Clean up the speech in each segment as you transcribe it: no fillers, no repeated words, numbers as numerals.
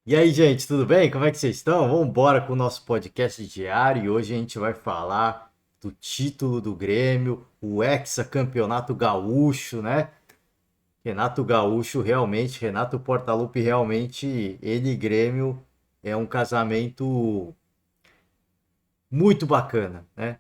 E aí, gente, tudo bem? Como é que vocês estão? Vamos embora com o nosso podcast diário e hoje a gente vai falar do título do Grêmio, o hexacampeonato gaúcho, né? Renato Gaúcho realmente, Renato Portaluppi realmente, ele e Grêmio é um casamento muito bacana, né?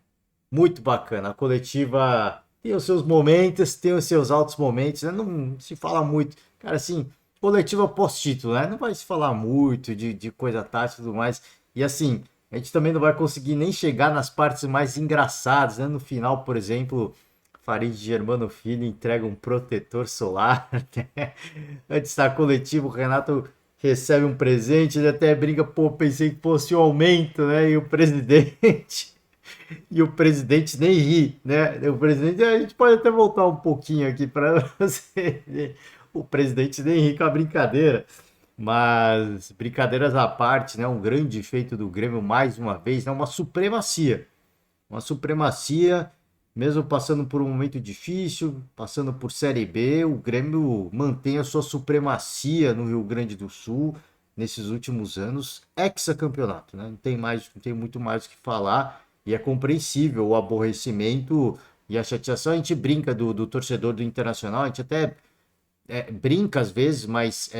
Muito bacana. A coletiva tem os seus momentos, tem os seus altos momentos, né? Não se fala muito. Cara, assim, coletiva pós-título, né? Não vai se falar muito de coisa tática e tudo mais. E assim, a gente também não vai conseguir nem chegar nas partes mais engraçadas, né? No final, por exemplo, Farid Germano Filho entrega um protetor solar, né? Antes da coletiva, o Renato recebe um presente, ele até brinca, pô, pensei que fosse um aumento, né? E o presidente e o presidente nem ri, né? O presidente, a gente pode até voltar um pouquinho aqui para você ver. O presidente nem ri com a brincadeira. Mas, brincadeiras à parte, né? Um grande feito do Grêmio mais uma vez, né? Uma supremacia. Uma supremacia, mesmo passando por um momento difícil, passando por Série B, o Grêmio mantém a sua supremacia no Rio Grande do Sul nesses últimos anos, hexacampeonato, né? Não tem muito mais o que falar e é compreensível o aborrecimento e a chateação. A gente brinca do torcedor do Internacional, a gente até brinca às vezes, mas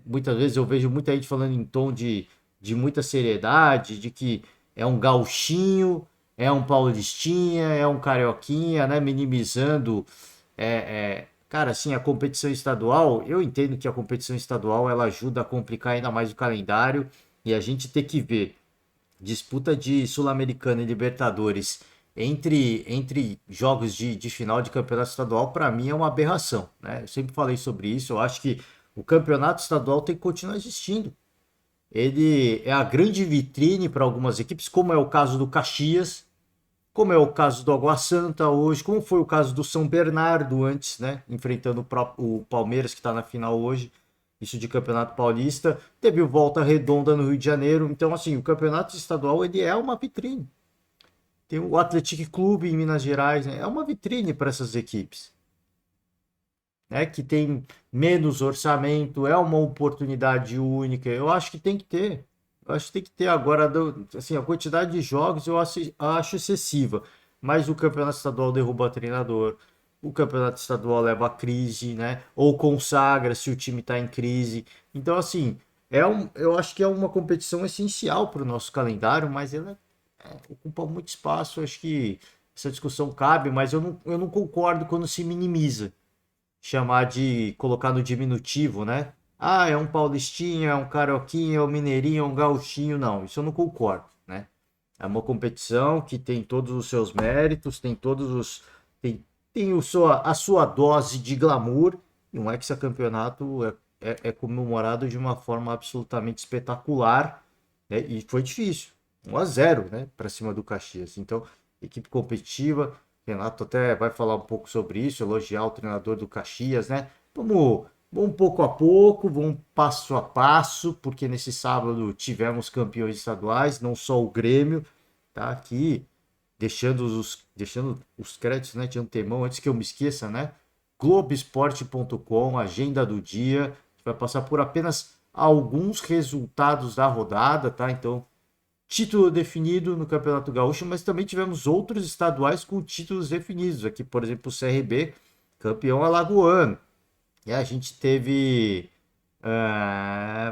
muitas vezes eu vejo muita gente falando em tom de muita seriedade, de que é um gauchinho, é um paulistinha, é um carioquinha, né? Minimizando. Cara, assim, a competição estadual, eu entendo que a competição estadual ela ajuda a complicar ainda mais o calendário e a gente ter que ver disputa de Sul-Americana e Libertadores entre jogos de final de campeonato estadual, para mim é uma aberração, né? Eu sempre falei sobre isso, eu acho que o campeonato estadual tem que continuar existindo. Ele é a grande vitrine para algumas equipes, como é o caso do Caxias, como é o caso do Água Santa hoje, como foi o caso do São Bernardo antes, né? Enfrentando o Palmeiras, que está na final hoje, isso de Campeonato Paulista. Teve o Volta Redonda no Rio de Janeiro. Então, assim, o campeonato estadual ele é uma vitrine. Tem o Atlético Clube em Minas Gerais, né? É uma vitrine para essas equipes, né? Que tem menos orçamento, é uma oportunidade única. Eu acho que tem que ter. Eu acho que tem que ter agora, assim, a quantidade de jogos eu acho excessiva. Mas o campeonato estadual derruba treinador, o campeonato estadual leva a crise, né? Ou consagra se o time está em crise. Então, assim, eu acho que é uma competição essencial para o nosso calendário, mas ela ocupa muito espaço. Eu acho que essa discussão cabe, mas eu não concordo quando se minimiza chamar de colocar no diminutivo, né? Ah, é um paulistinha, é um carioquinha, é um mineirinho, é um gauchinho. Não, isso eu não concordo, né? É uma competição que tem todos os seus méritos, tem todos os tem a sua dose de glamour e um hexacampeonato é comemorado de uma forma absolutamente espetacular, né? E foi difícil, 1-0, né, para cima do Caxias. Então, equipe competitiva, Renato até vai falar um pouco sobre isso, elogiar o treinador do Caxias, né? Vamos pouco a pouco, vamos passo a passo, porque nesse sábado tivemos campeões estaduais, não só o Grêmio, tá aqui deixando os créditos, né, de antemão, antes que eu me esqueça, né? Globoesporte.com, agenda do dia, a gente vai passar por apenas alguns resultados da rodada, tá? Então, título definido no Campeonato Gaúcho, mas também tivemos outros estaduais com títulos definidos. Aqui, por exemplo, o CRB, campeão alagoano. E a gente teve,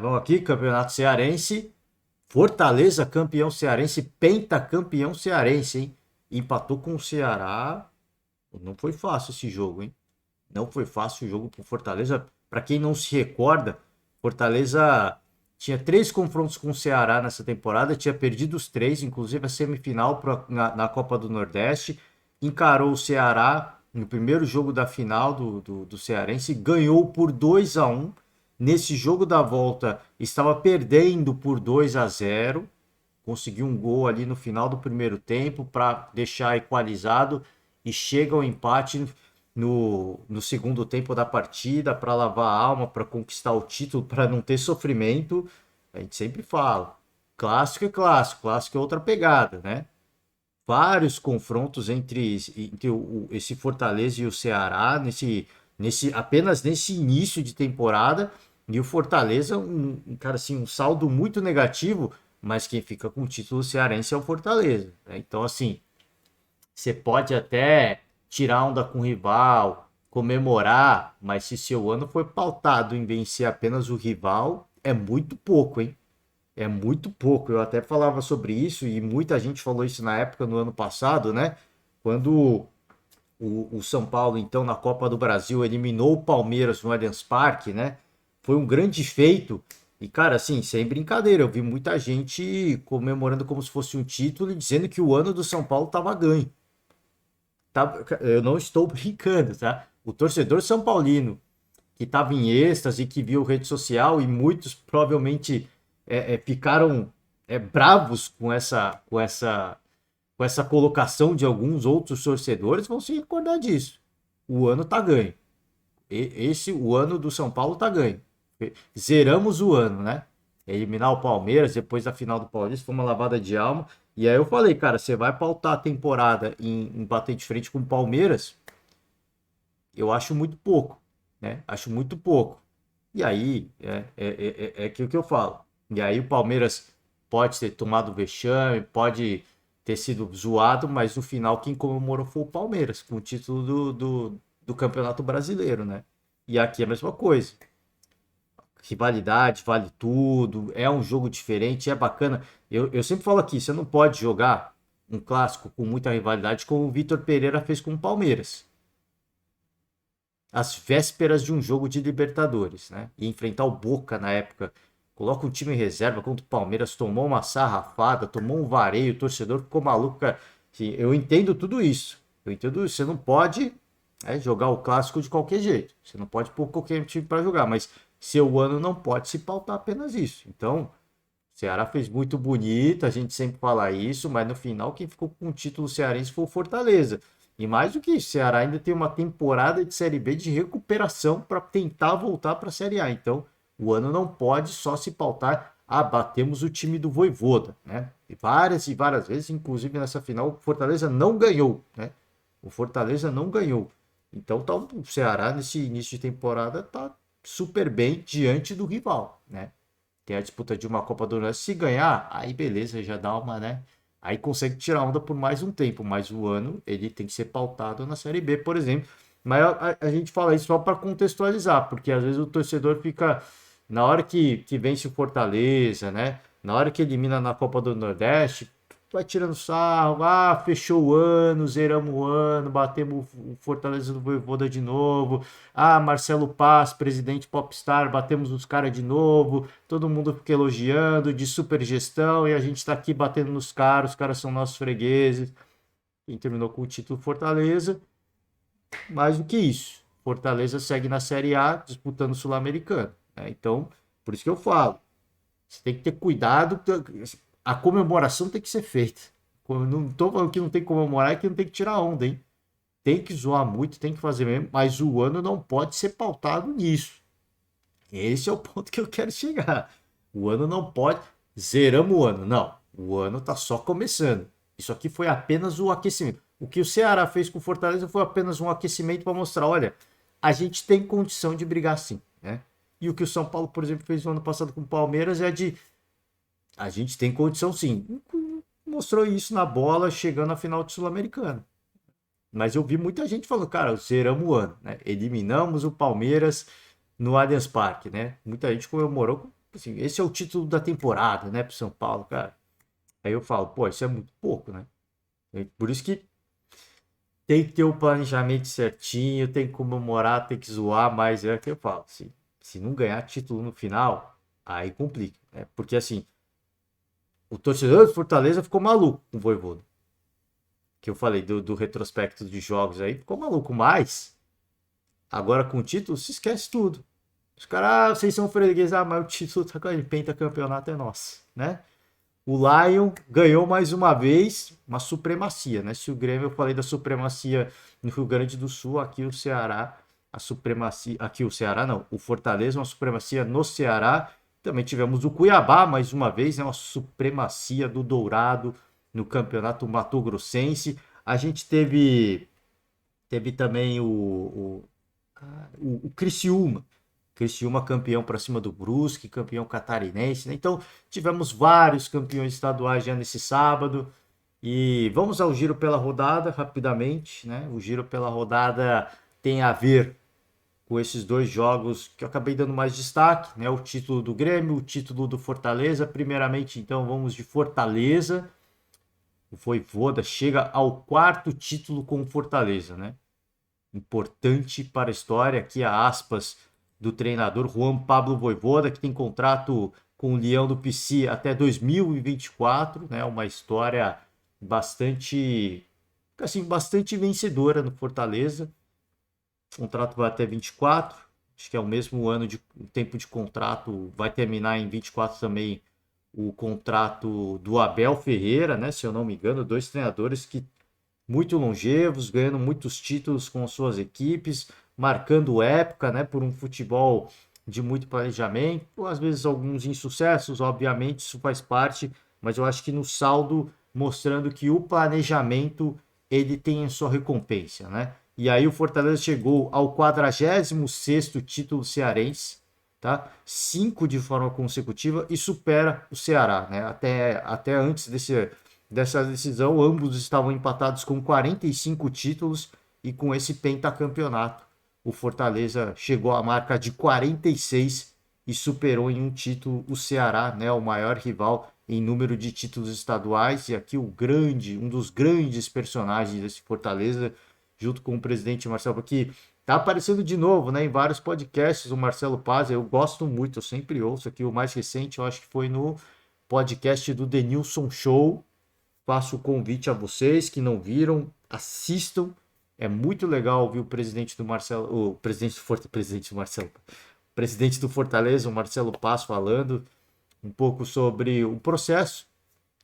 vamos aqui, Campeonato Cearense, Fortaleza campeão cearense, pentacampeão cearense, hein? Empatou com o Ceará. Não foi fácil esse jogo, hein? Não foi fácil o jogo com Fortaleza. Para quem não se recorda, Fortaleza tinha 3 confrontos com o Ceará nessa temporada, tinha perdido os 3, inclusive a semifinal na Copa do Nordeste. Encarou o Ceará no primeiro jogo da final do Cearense, ganhou por 2-1. Nesse jogo da volta, estava perdendo por 2-0, conseguiu um gol ali no final do primeiro tempo para deixar equalizado e chega ao empate no segundo tempo da partida para lavar a alma, para conquistar o título, para não ter sofrimento. A gente sempre fala, clássico é clássico, clássico é outra pegada, né? Vários confrontos entre esse Fortaleza e o Ceará apenas nesse início de temporada E o Fortaleza, cara, assim, um saldo muito negativo, mas quem fica com o título cearense é o Fortaleza, né? Então, assim, você pode até tirar onda com o rival, comemorar, mas se seu ano foi pautado em vencer apenas o rival, é muito pouco, hein? É muito pouco. Eu até falava sobre isso e muita gente falou isso na época, no ano passado, né? Quando o São Paulo, então, na Copa do Brasil, eliminou o Palmeiras no Allianz Parque, né? Foi um grande feito. E, cara, assim, sem brincadeira, eu vi muita gente comemorando como se fosse um título e dizendo que o ano do São Paulo estava ganho. Eu não estou brincando, tá? O torcedor são paulino que estava em êxtase, que viu rede social e muitos provavelmente ficaram bravos com essa colocação de alguns outros torcedores, vão se recordar disso. O ano tá ganho. O ano do São Paulo tá ganho. Zeramos o ano, né? Eliminar o Palmeiras depois da final do Paulista foi uma lavada de alma. E aí eu falei, cara, você vai pautar a temporada em bater de frente com o Palmeiras? Eu acho muito pouco, né? Acho muito pouco. E aí é aquilo que eu falo. E aí o Palmeiras pode ter tomado vexame, pode ter sido zoado, mas no final quem comemorou foi o Palmeiras, com o título do Campeonato Brasileiro, né? E aqui é a mesma coisa. Rivalidade, vale tudo, é um jogo diferente, é bacana. Eu sempre falo aqui, você não pode jogar um clássico com muita rivalidade como o Vitor Pereira fez com o Palmeiras às vésperas de um jogo de Libertadores, né? E enfrentar o Boca na época. Coloca um time em reserva contra o Palmeiras, tomou uma sarrafada, tomou um vareio, o torcedor ficou maluco. Cara. Assim, eu entendo tudo isso. Eu entendo isso. Você não pode jogar o clássico de qualquer jeito. Você não pode pôr qualquer time para jogar, mas seu ano não pode se pautar apenas isso. Então, o Ceará fez muito bonito, a gente sempre fala isso, mas no final quem ficou com o título cearense foi o Fortaleza. E mais do que isso, o Ceará ainda tem uma temporada de Série B de recuperação para tentar voltar para a Série A. Então, o ano não pode só se pautar, batemos o time do Vojvoda, né? E várias vezes, inclusive nessa final, o Fortaleza não ganhou, né? O Fortaleza não ganhou. Então, tá, o Ceará nesse início de temporada tá super bem diante do rival, né? Tem a disputa de uma Copa do Nordeste. Se ganhar, aí beleza, já dá uma, né? Aí consegue tirar onda por mais um tempo, mas o ano ele tem que ser pautado na Série B, por exemplo. Mas a gente fala isso só para contextualizar, porque às vezes o torcedor fica, na hora que vence o Fortaleza, né? Na hora que elimina na Copa do Nordeste, vai tirando sarro, fechou o ano, zeramos o ano, batemos o Fortaleza do Voivoda de novo, Marcelo Paz, presidente Popstar, batemos os caras de novo, todo mundo fica elogiando, de super gestão, e a gente tá aqui batendo nos caras, os caras são nossos fregueses. Quem terminou com o título Fortaleza, mais do que isso, Fortaleza segue na Série A, disputando o Sul-Americano, né? Então, por isso que eu falo, você tem que ter cuidado, a comemoração tem que ser feita. Eu não tô falando que não tem que comemorar, é que não tem que tirar onda, hein? Tem que zoar muito, tem que fazer mesmo, mas o ano não pode ser pautado nisso. Esse é o ponto que eu quero chegar. O ano não pode. Zeramos o ano. Não. O ano tá só começando. Isso aqui foi apenas o aquecimento. O que o Ceará fez com o Fortaleza foi apenas um aquecimento para mostrar: olha, a gente tem condição de brigar sim, né? E o que o São Paulo, por exemplo, fez no ano passado com o Palmeiras é de a gente tem condição sim. Mostrou isso na bola chegando à final de Sul-Americana. Mas eu vi muita gente falando, cara, zeramos o ano, né? Eliminamos o Palmeiras no Allianz Parque, né? Muita gente comemorou, assim, esse é o título da temporada, né, pro São Paulo, cara. Aí eu falo, pô, isso é muito pouco, né? Por isso que tem que ter o planejamento certinho, tem que comemorar, tem que zoar, mas é o que eu falo, se não ganhar título no final, aí complica, né? Porque assim, o torcedor do Fortaleza ficou maluco com o Vojvoda. Que eu falei do retrospecto de jogos aí, ficou maluco, mas agora com o título se esquece tudo. Os caras, vocês são fregueses, mas o título tá com a pentacampeonato é nosso, né? O Lion ganhou mais uma vez uma supremacia, né? Se o Grêmio, eu falei da supremacia no Rio Grande do Sul, aqui o Ceará, a supremacia, aqui o Ceará não, o Fortaleza, uma supremacia no Ceará. Também tivemos o Cuiabá mais uma vez, né? Uma supremacia do Dourado no Campeonato Mato Grossense. A gente teve também o Criciúma, Criciúma campeão para cima do Brusque, campeão catarinense, né? Então tivemos vários campeões estaduais já nesse sábado. E vamos ao giro pela rodada rapidamente, né? O giro pela rodada tem a ver com esses dois jogos que eu acabei dando mais destaque, né? O título do Grêmio, o título do Fortaleza. Primeiramente, então, vamos de Fortaleza. O Vojvoda chega ao quarto título com o Fortaleza, né? Importante para a história, aqui a aspas do treinador Juan Pablo Vojvoda, que tem contrato com o Leão do Pici até 2024, né? Uma história bastante, assim, bastante vencedora no Fortaleza. O contrato vai até 24, acho que é o mesmo ano de o tempo de contrato, vai terminar em 24 também o contrato do Abel Ferreira, né? Se eu não me engano, dois treinadores que muito longevos, ganhando muitos títulos com suas equipes, marcando época, né? Por um futebol de muito planejamento, às vezes alguns insucessos, obviamente, isso faz parte, mas eu acho que no saldo mostrando que o planejamento ele tem a sua recompensa, né? E aí o Fortaleza chegou ao 46º título cearense, tá? 5 de forma consecutiva e supera o Ceará, né? Até antes dessa decisão, ambos estavam empatados com 45 títulos e com esse pentacampeonato, o Fortaleza chegou à marca de 46 e superou em um título o Ceará, né? O maior rival em número de títulos estaduais. E aqui um dos grandes personagens desse Fortaleza, junto com o presidente Marcelo, que tá aparecendo de novo, né, em vários podcasts, o Marcelo Paz, eu gosto muito, eu sempre ouço aqui, o mais recente, eu acho que foi no podcast do Denilson Show. Faço o convite a vocês que não viram, assistam. É muito legal ouvir o presidente do Marcelo, o presidente do Fortaleza, o Marcelo Paz, falando um pouco sobre o processo,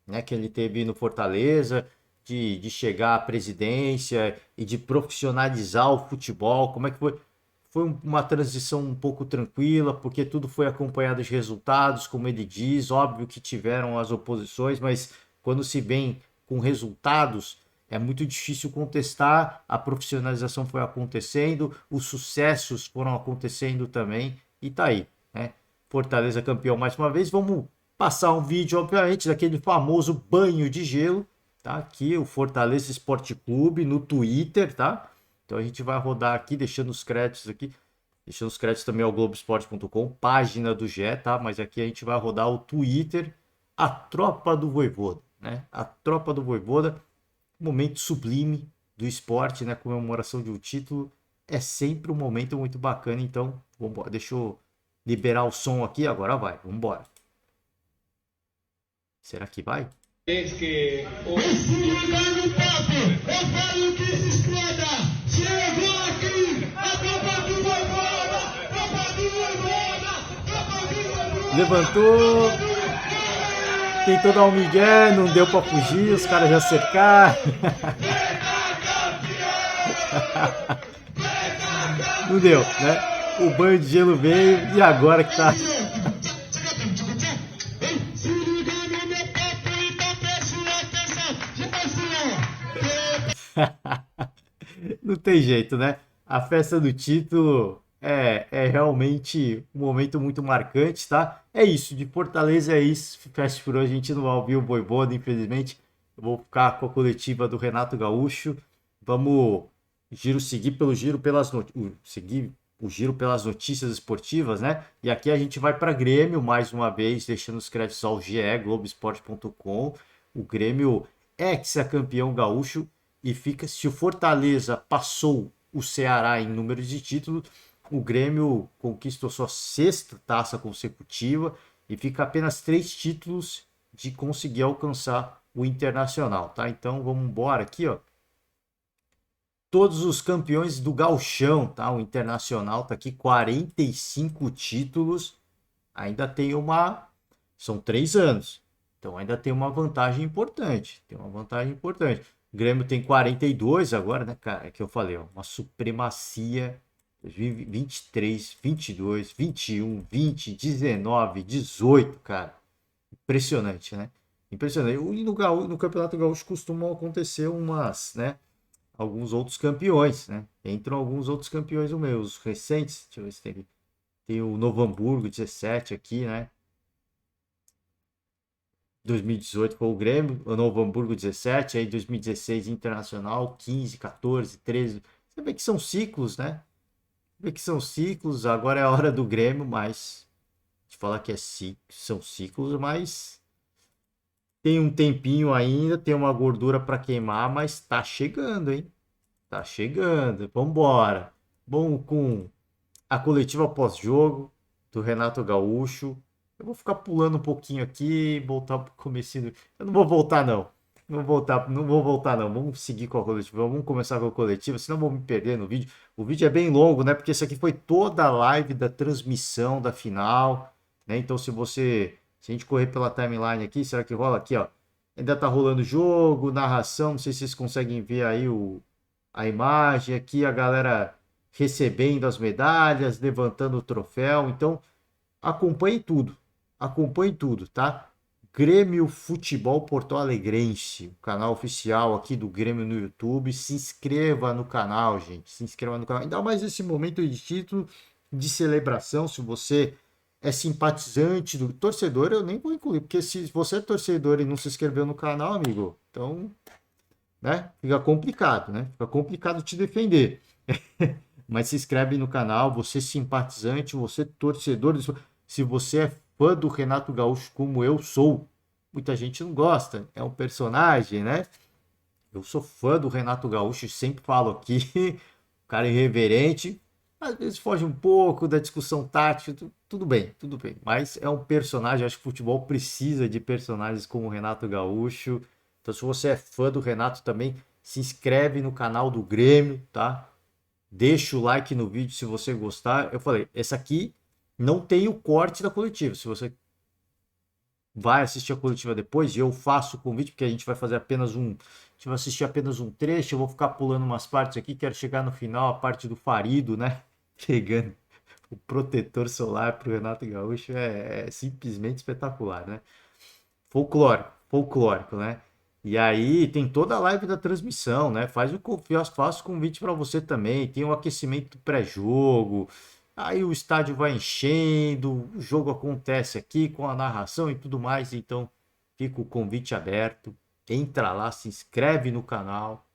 né, que ele teve no Fortaleza, de chegar à presidência e de profissionalizar o futebol. Como é que foi? Foi uma transição um pouco tranquila, porque tudo foi acompanhado de resultados, como ele diz. Óbvio que tiveram as oposições, mas quando se vem com resultados, é muito difícil contestar. A profissionalização foi acontecendo, os sucessos foram acontecendo também, e tá aí, né? Fortaleza campeão mais uma vez. Vamos passar um vídeo, obviamente, daquele famoso banho de gelo, tá? Aqui o Fortaleza Esporte Clube no Twitter, tá? Então a gente vai rodar aqui, deixando os créditos aqui. Deixando os créditos também ao Globoesporte.com, página do GE, tá? Mas aqui a gente vai rodar o Twitter, a tropa do Vojvoda, né? A tropa do Vojvoda, momento sublime do esporte, né? Comemoração de um título. É sempre um momento muito bacana, então vamos, deixa eu liberar o som aqui, agora vai, vamos embora. Será que vai? Que esse ligando o papo, eu falo que se exploda. Chegou aqui a tropa do Vojvoda, tropa do Vojvoda, tropa do Vojvoda. Levantou, tentou dar um migué, não deu pra fugir, os caras já cercaram. Não deu, né? O banho de gelo veio e agora que tá. Não tem jeito, né? A festa do título é realmente um momento muito marcante, tá? É isso, de Fortaleza é isso. Festa por hoje, a gente não vai ouvir o Vojvoda, infelizmente. Eu vou ficar com a coletiva do Renato Gaúcho. Vamos seguir pelo giro seguir o giro pelas notícias esportivas, né? E aqui a gente vai para Grêmio mais uma vez, deixando os créditos ao GE, Globoesporte.com. O Grêmio ex-campeão gaúcho. E fica, se o Fortaleza passou o Ceará em número de títulos, o Grêmio conquistou sua sexta taça consecutiva e fica apenas 3 títulos de conseguir alcançar o Internacional, tá? Então vamos embora aqui, ó. Todos os campeões do Gauchão, tá? O Internacional tá aqui, 45 títulos. Ainda tem são 3 anos. Então ainda tem uma vantagem importante. O Grêmio tem 42 agora, né, cara? É que eu falei, ó, uma supremacia 23, 22, 21, 20, 19, 18, cara. Impressionante, né? Impressionante. E no Campeonato Gaúcho costumam acontecer né? Alguns outros campeões, né? Entram alguns outros campeões os recentes. Deixa eu ver se tem aqui. Tem o Novo Hamburgo 17 aqui, né? 2018 foi o Grêmio, o Novo Hamburgo 17, aí 2016 Internacional, 15, 14, 13. Você vê que são ciclos, né? Você vê que são ciclos, agora é a hora do Grêmio, mas de falar que são ciclos, mas tem um tempinho ainda, tem uma gordura para queimar, mas tá chegando, hein? Tá chegando. Vambora. Vamos com a coletiva pós-jogo do Renato Gaúcho. Eu vou ficar pulando um pouquinho aqui, voltar pro comecinho. Eu não vou voltar não. Não vou voltar não. Vamos seguir com a coletiva. Vamos começar com a coletiva, senão eu vou me perder no vídeo. O vídeo é bem longo, né? Porque esse aqui foi toda a live da transmissão da final, né? Então se a gente correr pela timeline aqui, será que rola aqui, ó? Ainda tá rolando o jogo, narração, não sei se vocês conseguem ver aí a imagem aqui, a galera recebendo as medalhas, levantando o troféu. Então, acompanhe tudo, tá? Grêmio Futebol Porto Alegrense, o canal oficial aqui do Grêmio no YouTube. Se inscreva no canal, gente. Se inscreva no canal. Ainda mais nesse momento de título de celebração. Se você é simpatizante do torcedor, eu nem vou incluir, porque se você é torcedor e não se inscreveu no canal, amigo, então, né? Fica complicado, né? Fica complicado te defender. Mas se inscreve no canal, você é simpatizante, você é torcedor. Se você é fã do Renato Gaúcho como eu sou, muita gente não gosta, é um personagem, né? Eu sou fã do Renato Gaúcho, sempre falo aqui, cara irreverente, às vezes foge um pouco da discussão tática, tudo bem, mas é um personagem, acho que o futebol precisa de personagens como o Renato Gaúcho. Então se você é fã do Renato também, se inscreve no canal do Grêmio, tá? Deixa o like no vídeo se você gostar. Eu falei, esse aqui não tem o corte da coletiva. Se você vai assistir a coletiva depois, e eu faço o convite, porque a gente vai fazer apenas um. A gente vai assistir apenas um trecho. Eu vou ficar pulando umas partes aqui. Quero chegar no final, a parte do Farido, né? Pegando o protetor solar pro Renato Gaúcho. É simplesmente espetacular, né? Folclórico, né? E aí tem toda a live da transmissão, né? Faço convite para você também. Tem o aquecimento do pré-jogo. Aí o estádio vai enchendo, o jogo acontece aqui com a narração e tudo mais. Então fica o convite aberto. Entra lá, se inscreve no canal,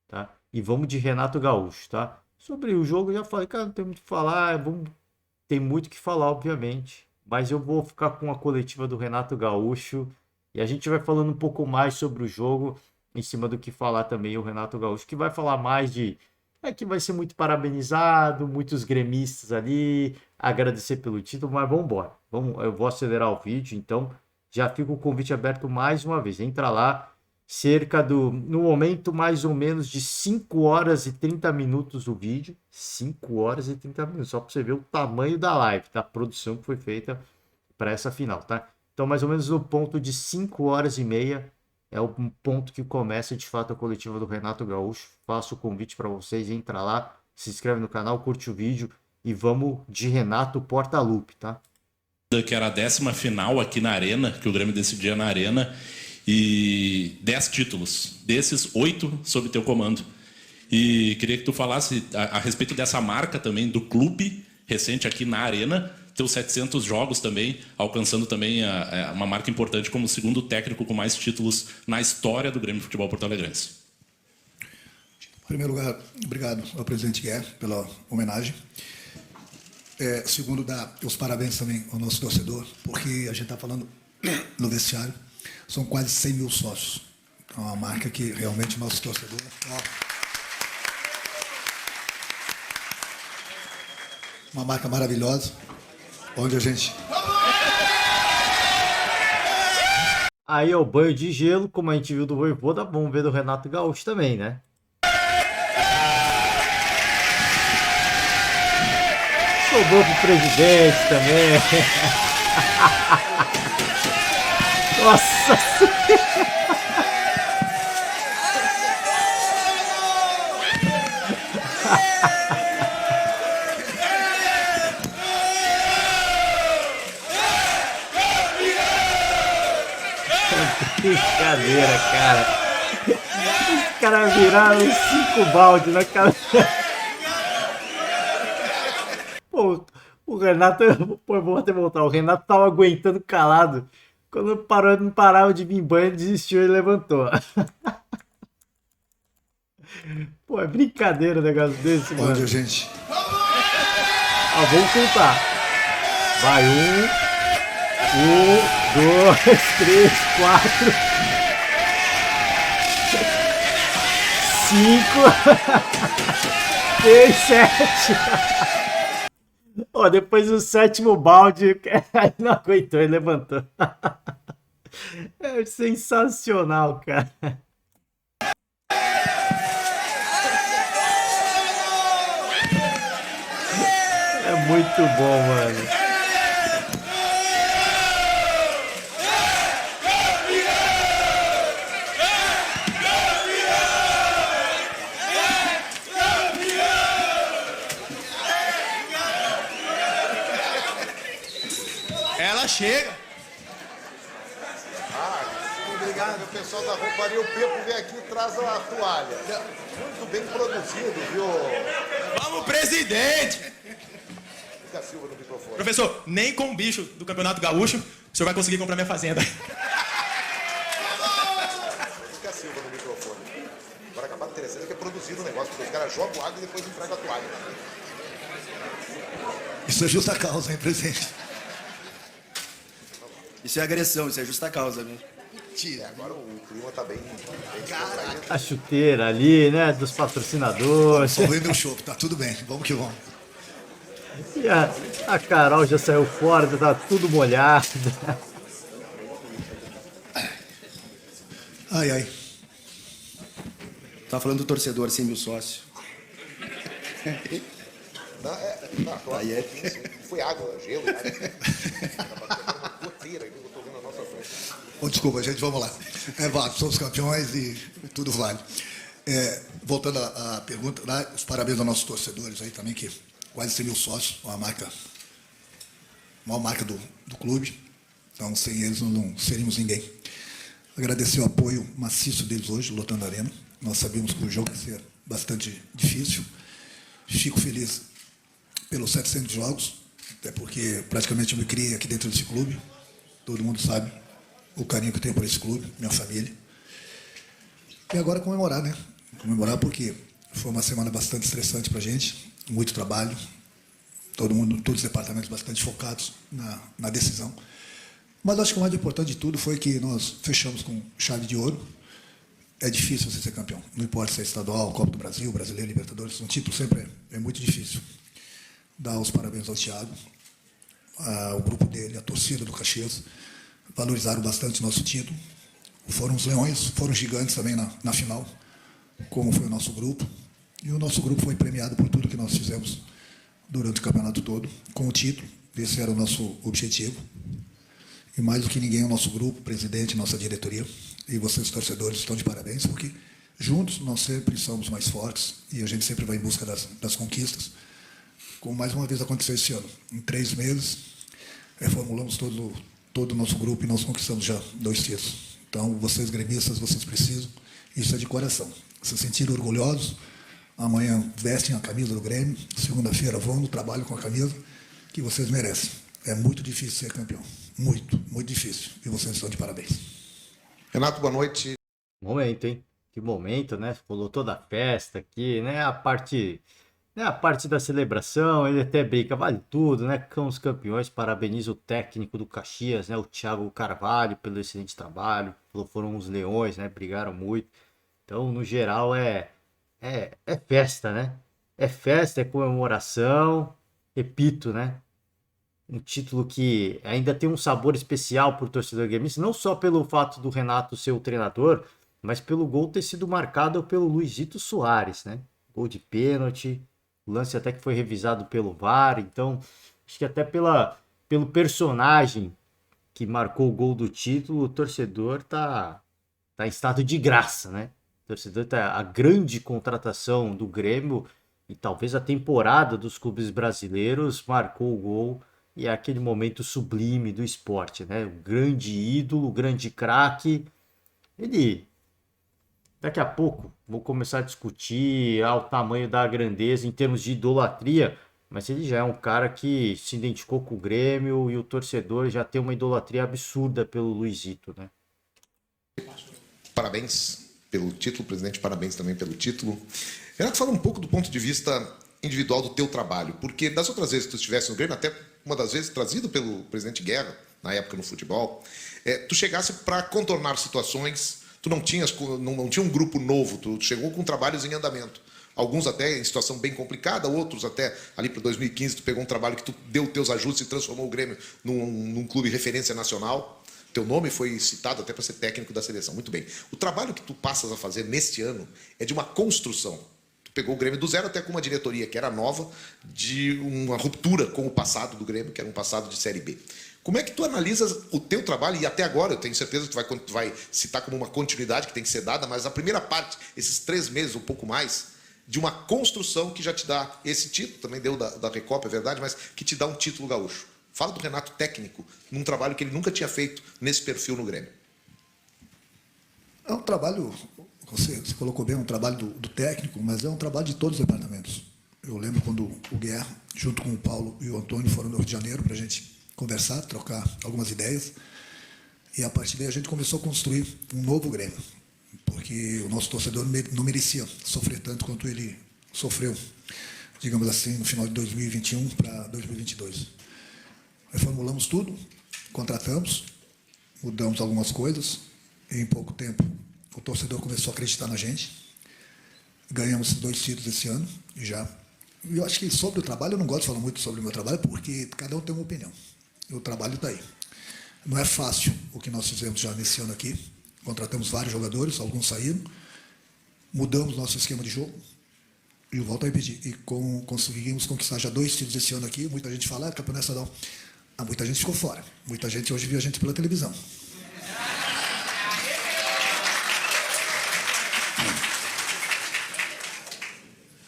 tá? E vamos de Renato Gaúcho, tá? Sobre o jogo eu já falei, cara, não tem muito o que falar. Tem muito o que falar, obviamente. Mas eu vou ficar com a coletiva do Renato Gaúcho. E a gente vai falando um pouco mais sobre o jogo, em cima do que falar também o Renato Gaúcho, que vai falar mais de. Que vai ser muito parabenizado, muitos gremistas ali, agradecer pelo título, mas vamos embora. Eu vou acelerar o vídeo, então já fica o convite aberto mais uma vez. Entra lá, no momento, mais ou menos de 5 horas e 30 minutos o vídeo. 5 horas e 30 minutos, só para você ver o tamanho da live, da produção que foi feita para essa final, tá? Então, mais ou menos no ponto de 5 horas e meia é o ponto que começa de fato a coletiva do Renato Gaúcho. Faço o convite para vocês, entra lá, se inscreve no canal, curte o vídeo e vamos de Renato Portaluppi, tá? Que era a 10ª final aqui na Arena, que o Grêmio decidia na Arena, e 10 títulos, desses 8 sob teu comando. E queria que tu falasse a respeito dessa marca também do clube recente aqui na Arena, teus 700 jogos também, alcançando também uma marca importante como o segundo técnico com mais títulos na história do Grêmio Futebol Porto Alegrense. Em primeiro lugar, obrigado ao presidente Guerra pela homenagem. Segundo, dar os parabéns também ao nosso torcedor, porque a gente está falando no vestiário, são quase 100 mil sócios. Então, é uma marca que realmente o nosso torcedor... Uma marca maravilhosa, onde a gente... Aí é o banho de gelo, como a gente viu do Vojvoda, vamos ver do Renato Gaúcho também, né? Sobrou pro presidente também. Nossa! Brincadeira, cara. Os caras viraram 5 baldes na cara. Pô, o Renato, pô, vou até voltar. O Renato tava aguentando calado. Quando parou, não parava de vir banho, ele desistiu e levantou. Pô, é brincadeira um negócio desse, mano. Onde a gente. Ó, vamos contar. Vai, 2, 3, 4, 5, 6, 7. Ó, depois do 7º balde, aí não aguentou e levantou. É sensacional, cara. É muito bom, mano. Ela chega. Obrigado, o pessoal da rouparia. O Pepo vem aqui e traz a toalha. Muito bem produzido, viu? Vamos, presidente! Fica a Silva no microfone. Professor, nem com o bicho do Campeonato Gaúcho o senhor vai conseguir comprar minha fazenda. Fica a Silva no microfone. Agora acabar de interessante que é produzido o negócio, porque os caras jogam água e depois entregam a toalha. Isso é justa causa, hein, presidente? Isso é agressão, isso é justa causa, né? Mentira, agora o clima tá bem A chuteira ali, né? Dos patrocinadores. Só vendo o show, tá tudo bem, vamos que vamos. E a Carol já saiu fora, tá tudo molhado. Ai, ai. Tá falando do torcedor 100 mil sócios. Não, claro. Aí é. Foi água, gelo. Goteira que eu tô vendo na nossa frente. Oh, desculpa, gente, vamos lá. É válido, somos campeões e tudo vale. Voltando à pergunta, lá, os parabéns aos nossos torcedores aí também, que quase 100 mil sócios, uma marca, a maior marca do clube. Então, sem eles, não seríamos ninguém. Agradecer o apoio maciço deles hoje, lotando a arena. Nós sabíamos que o jogo ia ser bastante difícil. Fico feliz pelos 700 jogos, até porque praticamente eu me criei aqui dentro desse clube. Todo mundo sabe o carinho que eu tenho por esse clube, minha família. E agora comemorar, né? Comemorar porque foi uma semana bastante estressante para a gente, muito trabalho, todo mundo, todos os departamentos bastante focados na decisão. Mas acho que o mais importante de tudo foi que nós fechamos com chave de ouro. É difícil você ser campeão, não importa se é estadual, Copa do Brasil, Brasileiro, Libertadores, um título sempre é muito difícil. Dar os parabéns ao Thiago, ao grupo dele, a torcida do Caxias, valorizaram bastante o nosso título. Foram os leões, foram gigantes também na final, como foi o nosso grupo. E o nosso grupo foi premiado por tudo que nós fizemos durante o campeonato todo, com o título. Esse era o nosso objetivo. E mais do que ninguém, o nosso grupo, o presidente, nossa diretoria, e vocês, torcedores, estão de parabéns, porque juntos nós sempre somos mais fortes e a gente sempre vai em busca das conquistas. Como mais uma vez aconteceu esse ano. Em 3 meses, reformulamos todo o nosso grupo e nós conquistamos já 2 títulos. Então, vocês gremistas, vocês precisam, isso é de coração, se sentirem orgulhosos. Amanhã vestem a camisa do Grêmio, segunda-feira vão no trabalho com a camisa que vocês merecem. É muito difícil ser campeão, muito, muito difícil. E vocês estão de parabéns. Renato, boa noite. Momento, hein? Que momento, né? Rolou toda a festa aqui, né? A parte da celebração, ele até brinca, vale tudo, né? Com os campeões, parabeniza o técnico do Caxias, né? O Thiago Carvalho, pelo excelente trabalho. Foram os leões, né? Brigaram muito. Então, no geral, é festa, né? É festa, é comemoração. Repito, né? Um título que ainda tem um sabor especial para o torcedor gremista, não só pelo fato do Renato ser o treinador, mas pelo gol ter sido marcado pelo Luizito Soares, né? Gol de pênalti, o lance até que foi revisado pelo VAR, então acho que até pelo personagem que marcou o gol do título, o torcedor tá em estado de graça, né? O torcedor tá a grande contratação do Grêmio e talvez a temporada dos clubes brasileiros marcou o gol. E é aquele momento sublime do esporte, né? O grande ídolo, o grande craque. Ele, daqui a pouco, vou começar a discutir o tamanho da grandeza em termos de idolatria, mas ele já é um cara que se identificou com o Grêmio e o torcedor já tem uma idolatria absurda pelo Luizito, né? Parabéns pelo título, presidente, parabéns também pelo título. Renato, fala um pouco do ponto de vista individual do teu trabalho, porque das outras vezes que tu estivesse no Grêmio, até uma das vezes trazido pelo presidente Guerra, na época no futebol, tu chegasse para contornar situações, tu não tinha um grupo novo, tu chegou com trabalhos em andamento. Alguns até em situação bem complicada, outros até ali para 2015 tu pegou um trabalho que tu deu teus ajustes e transformou o Grêmio num clube referência nacional. Teu nome foi citado até para ser técnico da seleção. Muito bem. O trabalho que tu passas a fazer neste ano é de uma construção. Tu pegou o Grêmio do zero até com uma diretoria que era nova, de uma ruptura com o passado do Grêmio, que era um passado de Série B. Como é que tu analisas o teu trabalho? E até agora, eu tenho certeza que tu vai citar como uma continuidade que tem que ser dada, mas a primeira parte, esses 3 meses, um pouco mais, de uma construção que já te dá esse título, também deu da Recopa, é verdade, mas que te dá um título gaúcho. Fala do Renato técnico, num trabalho que ele nunca tinha feito nesse perfil no Grêmio. É um trabalho, você colocou bem, um trabalho do técnico, mas é um trabalho de todos os departamentos. Eu lembro quando o Guerra, junto com o Paulo e o Antônio, foram no Rio de Janeiro para a gente conversar, trocar algumas ideias, e a partir daí a gente começou a construir um novo Grêmio, porque o nosso torcedor não merecia sofrer tanto quanto ele sofreu, digamos assim, no final de 2021 para 2022. Reformulamos tudo, contratamos, mudamos algumas coisas, e em pouco tempo o torcedor começou a acreditar na gente. Ganhamos 2 títulos esse ano, e já. Eu acho que sobre o trabalho, eu não gosto de falar muito sobre o meu trabalho, porque cada um tem uma opinião. E o trabalho está aí. Não é fácil o que nós fizemos já nesse ano aqui. Contratamos vários jogadores, alguns saíram, mudamos nosso esquema de jogo, e eu volto a repetir, e conseguimos conquistar já 2 títulos esse ano aqui. Muita gente fala, campeonato estadual. Muita gente ficou fora. Muita gente hoje via a gente pela televisão.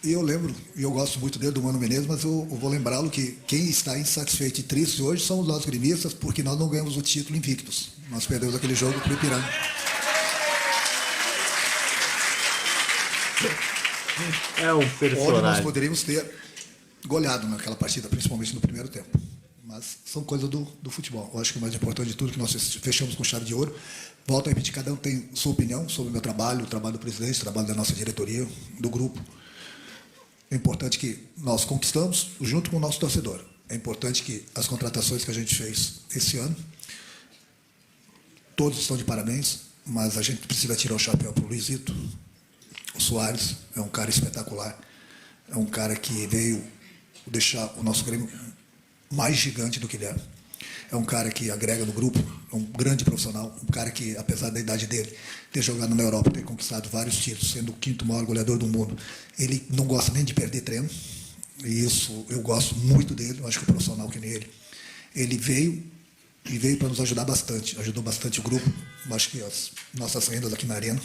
E eu lembro, e eu gosto muito dele, do Mano Menezes, mas eu vou lembrá-lo que quem está insatisfeito e triste hoje são nós gremistas, porque nós não ganhamos o título invictos. Nós perdemos aquele jogo para o Ipiranga. É um personagem. Onde nós poderíamos ter goleado naquela partida, principalmente no primeiro tempo. Mas são coisas do futebol. Eu acho que o mais importante de tudo é que nós fechamos com chave de ouro. Volto a repetir, cada um tem sua opinião sobre o meu trabalho, o trabalho do presidente, o trabalho da nossa diretoria, do grupo. É importante que nós conquistamos junto com o nosso torcedor. É importante que as contratações que a gente fez esse ano, todos estão de parabéns, mas a gente precisa tirar o chapéu para o Luizito. O Soares é um cara espetacular. É um cara que veio deixar o nosso Grêmio mais gigante do que ele é. É um cara que agrega no grupo, é um grande profissional, um cara que, apesar da idade dele, ter jogado na Europa, ter conquistado vários títulos, sendo o 5º maior goleador do mundo, ele não gosta nem de perder treino, e isso eu gosto muito dele. Eu acho que o profissional que nem ele veio para nos ajudar bastante, ajudou bastante o grupo. Eu acho que as nossas rendas aqui na Arena,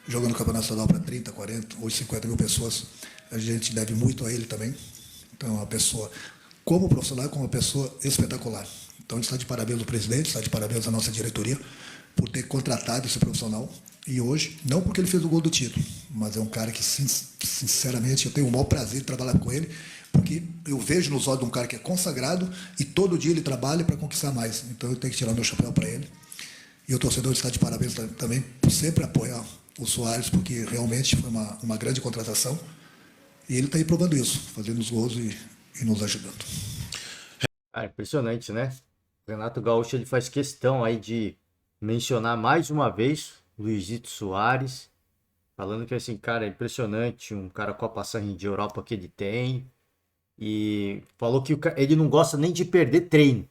jogando o Campeonato Estadual para 30, 40, ou 50 mil pessoas, a gente deve muito a ele também. Então, é uma pessoa, como profissional, como uma pessoa espetacular. Então, está de parabéns ao presidente, está de parabéns à nossa diretoria por ter contratado esse profissional. E hoje, não porque ele fez o gol do título, mas é um cara que, sinceramente, eu tenho o maior prazer de trabalhar com ele, porque eu vejo nos olhos de um cara que é consagrado e todo dia ele trabalha para conquistar mais. Então, eu tenho que tirar meu chapéu para ele. E o torcedor está de parabéns também por sempre apoiar o Soares, porque realmente foi uma grande contratação. E ele está aí provando isso, fazendo os gols e nos ajudando. Impressionante, né? O Renato Gaúcho ele faz questão aí de mencionar mais uma vez Luizito Soares, falando que assim, cara, é impressionante, um cara com a passagem de Europa que ele tem, e falou que ele não gosta nem de perder treino,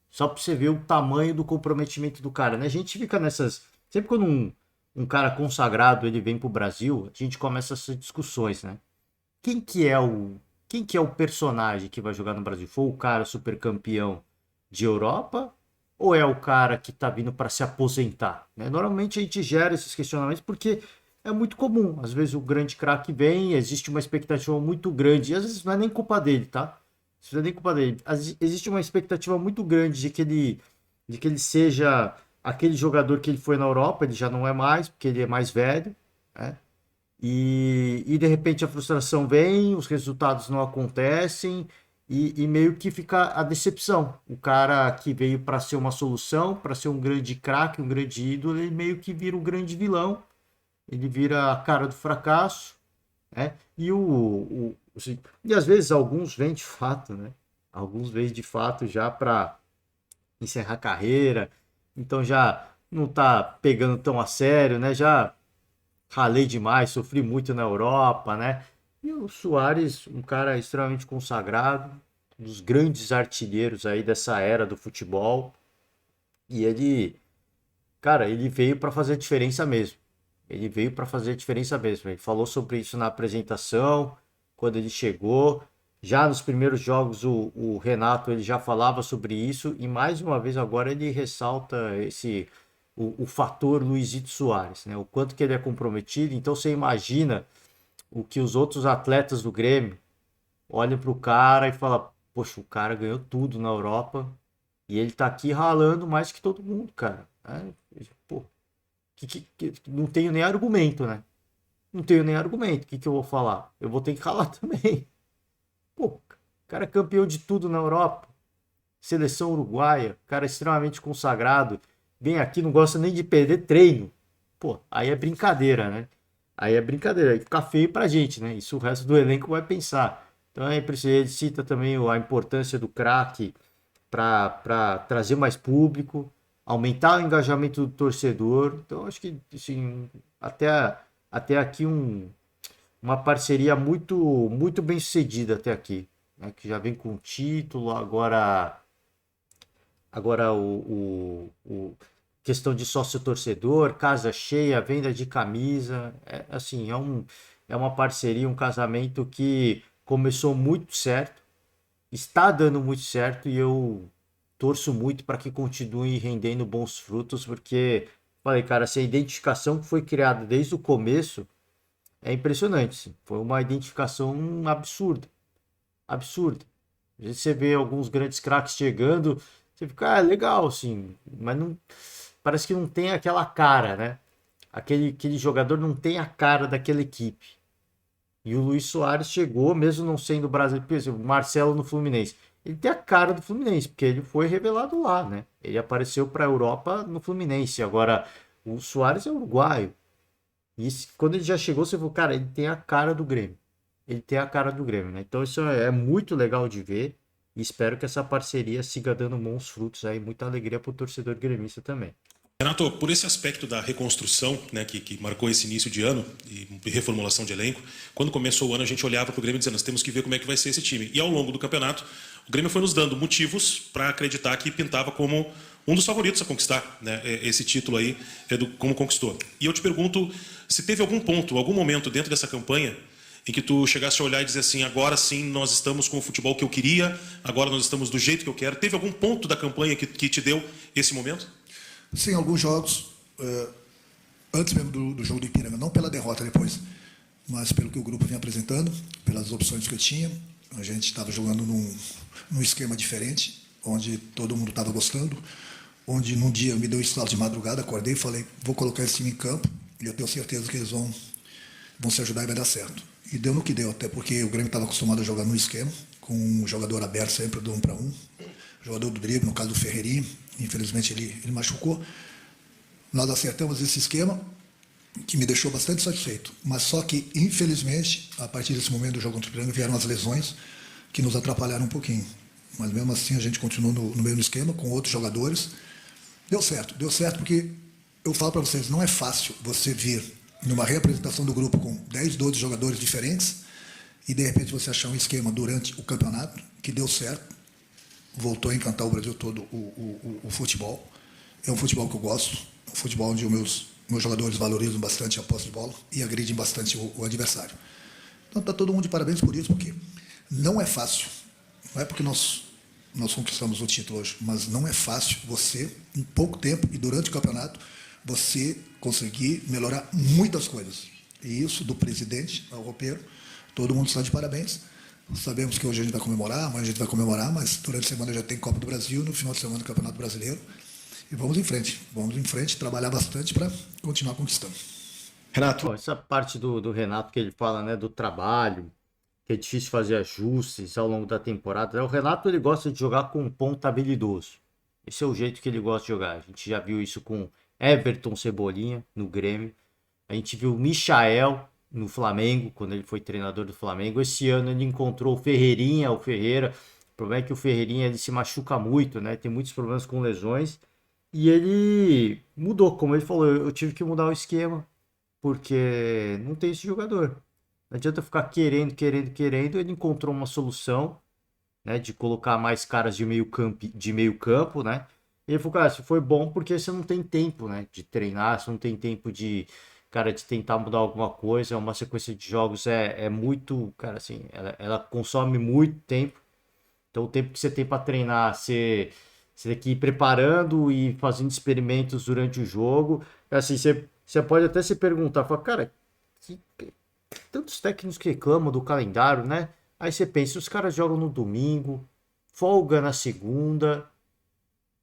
só pra você ver o tamanho do comprometimento do cara, né? A gente fica nessas, sempre quando um cara consagrado ele vem pro Brasil, a gente começa essas discussões, né? Quem que é o personagem que vai jogar no Brasil? Foi o cara super campeão de Europa ou é o cara que tá vindo para se aposentar? Né? Normalmente a gente gera esses questionamentos porque é muito comum. Às vezes o grande craque vem, existe uma expectativa muito grande, e às vezes não é nem culpa dele, tá? Não é nem culpa dele. Existe uma expectativa muito grande de que ele seja aquele jogador que ele foi na Europa, ele já não é mais, porque ele é mais velho, né? E de repente a frustração vem, os resultados não acontecem, e meio que fica a decepção. O cara que veio para ser uma solução, para ser um grande craque, um grande ídolo, ele meio que vira um grande vilão. Ele vira a cara do fracasso, né? E às vezes alguns vêm de fato, né? Alguns vêm de fato já para encerrar a carreira, então já não tá pegando tão a sério, né? Já ralei demais, sofri muito na Europa, né? E o Suárez, um cara extremamente consagrado, um dos grandes artilheiros aí dessa era do futebol, e ele, cara, ele veio para fazer a diferença mesmo. Ele veio para fazer a diferença mesmo. Ele falou sobre isso na apresentação, quando ele chegou. Já nos primeiros jogos, o Renato ele já falava sobre isso. E mais uma vez agora ele ressalta o fator Luizito Soares, né? O quanto que ele é comprometido. Então você imagina o que os outros atletas do Grêmio olham para o cara e falam: poxa, o cara ganhou tudo na Europa e ele tá aqui ralando mais que todo mundo, cara. Pô, não tenho nem argumento, né? Não tenho nem argumento. O que eu vou falar? Eu vou ter que ralar também. Pô, o cara é campeão de tudo na Europa. Seleção uruguaia, cara extremamente consagrado. Vem aqui, não gosta nem de perder treino. Pô, aí é brincadeira, né? Aí é brincadeira. Aí fica feio pra gente, né? Isso o resto do elenco vai pensar. Então ele cita também a importância do craque para trazer mais público, aumentar o engajamento do torcedor. Então, acho que assim, até aqui uma parceria muito bem sucedida até aqui, né? Que já vem com título, agora questão de sócio-torcedor, casa cheia, venda de camisa. Assim, é uma parceria, um casamento que começou muito certo, está dando muito certo e eu torço muito para que continue rendendo bons frutos, porque, falei, cara, essa identificação que foi criada desde o começo é impressionante. Sim. Foi uma identificação absurda. Absurda. Às vezes você vê alguns grandes craques chegando, você fica, legal, assim, mas não, parece que não tem aquela cara, né? Aquele jogador não tem a cara daquela equipe. E o Luís Soares chegou, mesmo não sendo brasileiro, por exemplo, o Marcelo no Fluminense. Ele tem a cara do Fluminense, porque ele foi revelado lá, né? Ele apareceu para a Europa no Fluminense. Agora, o Soares é uruguaio. E quando ele já chegou, você falou, cara, ele tem a cara do Grêmio. Ele tem a cara do Grêmio, né? Então isso é muito legal de ver. E espero que essa parceria siga dando bons frutos aí. Muita alegria para o torcedor gremista também. Renato, por esse aspecto da reconstrução, né, que marcou esse início de ano e reformulação de elenco, quando começou o ano a gente olhava para o Grêmio dizendo, nós temos que ver como é que vai ser esse time. E ao longo do campeonato, o Grêmio foi nos dando motivos para acreditar que pintava como um dos favoritos a conquistar, né, esse título aí, como conquistou. E eu te pergunto se teve algum ponto, algum momento dentro dessa campanha em que tu chegasse a olhar e dizer assim, agora sim nós estamos com o futebol que eu queria, agora nós estamos do jeito que eu quero. Teve algum ponto da campanha que te deu esse momento? Sim, alguns jogos, antes mesmo do jogo do Ipiranga, não pela derrota depois, mas pelo que o grupo vinha apresentando, pelas opções que eu tinha. A gente estava jogando num esquema diferente, onde todo mundo estava gostando, onde num dia me deu um estalo de madrugada, acordei e falei, vou colocar esse time em campo e eu tenho certeza que eles vão se ajudar e vai dar certo. E deu no que deu, até porque o Grêmio estava acostumado a jogar no esquema, com um jogador aberto sempre do 1 para 1, jogador do drible, no caso do Ferreirinha, infelizmente ele machucou. Nós acertamos esse esquema, que me deixou bastante satisfeito. Mas só que, infelizmente, a partir desse momento do jogo contra o Ipiranga, vieram as lesões que nos atrapalharam um pouquinho. Mas mesmo assim a gente continuou no mesmo esquema, com outros jogadores. Deu certo porque eu falo para vocês, não é fácil você vir numa reapresentação do grupo com 10, 12 jogadores diferentes e de repente você achar um esquema durante o campeonato que deu certo, voltou a encantar o Brasil todo o futebol. É um futebol que eu gosto, um futebol onde os meus jogadores valorizam bastante a posse de bola e agridem bastante o adversário. Então está todo mundo de parabéns por isso, porque não é fácil. Não é porque nós conquistamos o título hoje, mas não é fácil você, em pouco tempo e durante o campeonato, você conseguir melhorar muitas coisas. E isso, do presidente ao roupeiro, todo mundo está de parabéns. Sabemos que hoje a gente vai comemorar, amanhã a gente vai comemorar, mas durante a semana já tem Copa do Brasil, no final de semana Campeonato Brasileiro. E vamos em frente, trabalhar bastante para continuar conquistando. Renato. Essa parte do Renato que ele fala, né, do trabalho, que é difícil fazer ajustes ao longo da temporada. O Renato, ele gosta de jogar com um ponta habilidoso. Esse é o jeito que ele gosta de jogar. A gente já viu isso com Everton Cebolinha no Grêmio. A gente viu o Michael no Flamengo, quando ele foi treinador do Flamengo. Esse ano ele encontrou o Ferreirinha, o Ferreira. O problema é que o Ferreirinha ele se machuca muito, né? Tem muitos problemas com lesões. E ele mudou, como ele falou, eu tive que mudar o esquema, porque não tem esse jogador. Não adianta ficar querendo. Ele encontrou uma solução, né, de colocar mais caras de meio campo, né? E ele falou, cara, isso foi bom porque você não tem tempo, né, de treinar, você não tem tempo de, cara, de tentar mudar alguma coisa. Uma sequência de jogos é muito, cara, assim, ela consome muito tempo. Então o tempo que você tem para treinar, você tem que ir preparando e fazendo experimentos durante o jogo. Assim, você pode até se perguntar, fala, cara, que tantos técnicos que reclamam do calendário, né? Aí você pensa, os caras jogam no domingo, folga na segunda.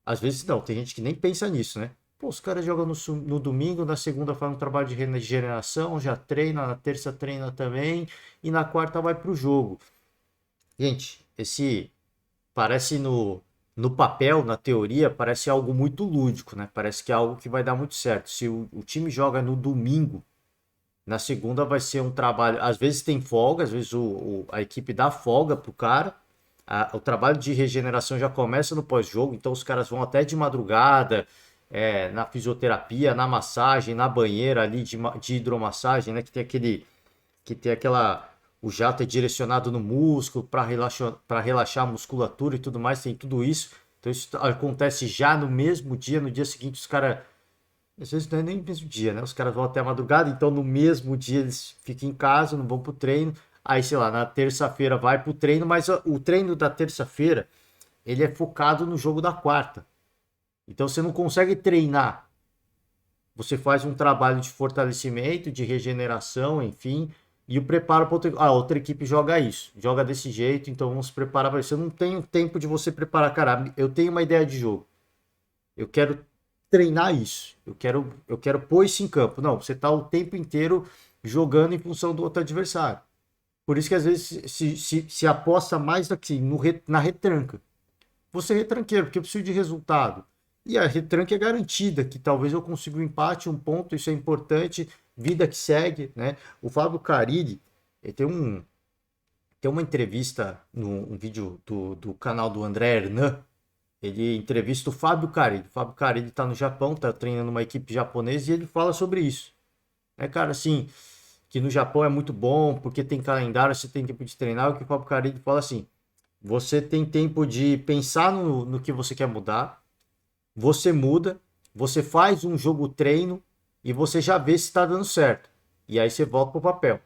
Às vezes não, tem gente que nem pensa nisso, né? Pô, os caras jogam no domingo, na segunda faz um trabalho de regeneração, já treina, na terça treina também, e na quarta vai pro jogo. Gente, esse parece no papel, na teoria, parece algo muito lúdico, né? Parece que é algo que vai dar muito certo. Se o time joga no domingo, na segunda vai ser um trabalho. Às vezes tem folga, às vezes a equipe dá folga pro cara. O trabalho de regeneração já começa no pós-jogo, então os caras vão até de madrugada, na fisioterapia, na massagem, na banheira ali de hidromassagem, né? Que tem aquela. O jato é direcionado no músculo para relaxar a musculatura e tudo mais, tem tudo isso. Então isso acontece já no mesmo dia, no dia seguinte os caras. Às vezes não é nem no mesmo dia, né? Os caras vão até a madrugada, então no mesmo dia eles ficam em casa, não vão pro treino. Aí, sei lá, na terça-feira vai pro treino, mas o treino da terça-feira, ele é focado no jogo da quarta. Então você não consegue treinar. Você faz um trabalho de fortalecimento, de regeneração, enfim, e o preparo para outra equipe joga isso, joga desse jeito, então vamos se preparar para isso. Eu não tenho tempo de você preparar, cara. Eu tenho uma ideia de jogo. Eu quero treinar isso. Eu quero pôr isso em campo. Não, você tá o tempo inteiro jogando em função do outro adversário. Por isso que às vezes se aposta mais aqui na retranca. Você é retranqueiro, porque eu preciso de resultado. E a retranca é garantida, que talvez eu consiga um empate, um ponto, isso é importante, vida que segue, né? O Fábio Carille, ele tem uma entrevista um vídeo do canal do André Hernan. Ele entrevista o Fábio Carille. O Fábio Carille está no Japão, está treinando uma equipe japonesa e ele fala sobre isso. Cara, assim, que no Japão é muito bom, porque tem calendário, você tem tempo de treinar. O que o Fábio Carille fala assim, você tem tempo de pensar no que você quer mudar, você muda, você faz um jogo treino e você já vê se está dando certo. E aí você volta para o papel.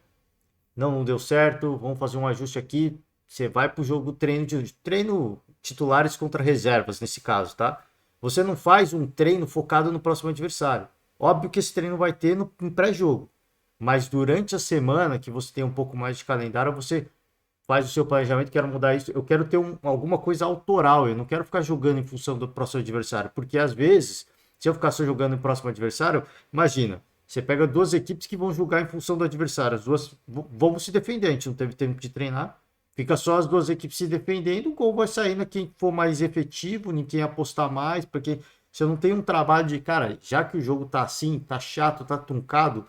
Não deu certo, vamos fazer um ajuste aqui. Você vai para o jogo treino titulares contra reservas, nesse caso, tá? Você não faz um treino focado no próximo adversário. Óbvio que esse treino vai ter no pré-jogo. Mas durante a semana, que você tem um pouco mais de calendário, você faz o seu planejamento, quero mudar isso. Eu quero ter alguma coisa autoral, eu não quero ficar jogando em função do próximo adversário. Porque às vezes, se eu ficar só jogando em próximo adversário, imagina, você pega duas equipes que vão jogar em função do adversário. As duas vão se defender, a gente não teve tempo de treinar. Fica só as duas equipes se defendendo, o gol vai sair na quem for mais efetivo, em quem apostar mais, porque você não tem um trabalho de, cara, já que o jogo tá assim, tá chato, tá truncado,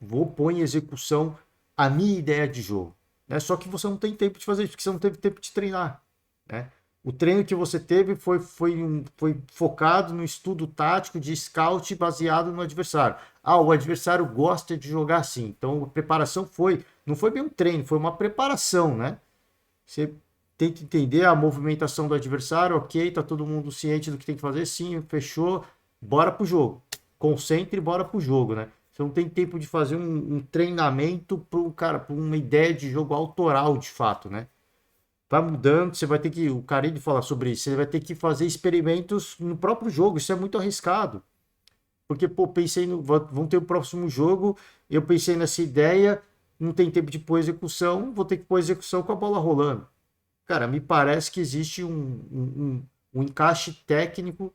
vou pôr em execução a minha ideia de jogo. Né? Só que você não tem tempo de fazer isso, porque você não teve tempo de treinar. Né? O treino que você teve foi focado no estudo tático de scout baseado no adversário. O adversário gosta de jogar assim. Então a preparação não foi bem um treino, foi uma preparação, né? Você tenta entender a movimentação do adversário, ok, tá todo mundo ciente do que tem que fazer, sim, fechou, bora pro jogo. Concentre e bora pro jogo, né? Você não tem tempo de fazer um treinamento para uma ideia de jogo autoral, de fato, né? Vai mudando, você vai ter que, o Carille fala sobre isso, você vai ter que fazer experimentos no próprio jogo, isso é muito arriscado. Porque, pensei vão ter o próximo jogo, eu pensei nessa ideia, não tem tempo de pôr execução, vou ter que pôr execução com a bola rolando. Cara, me parece que existe um encaixe técnico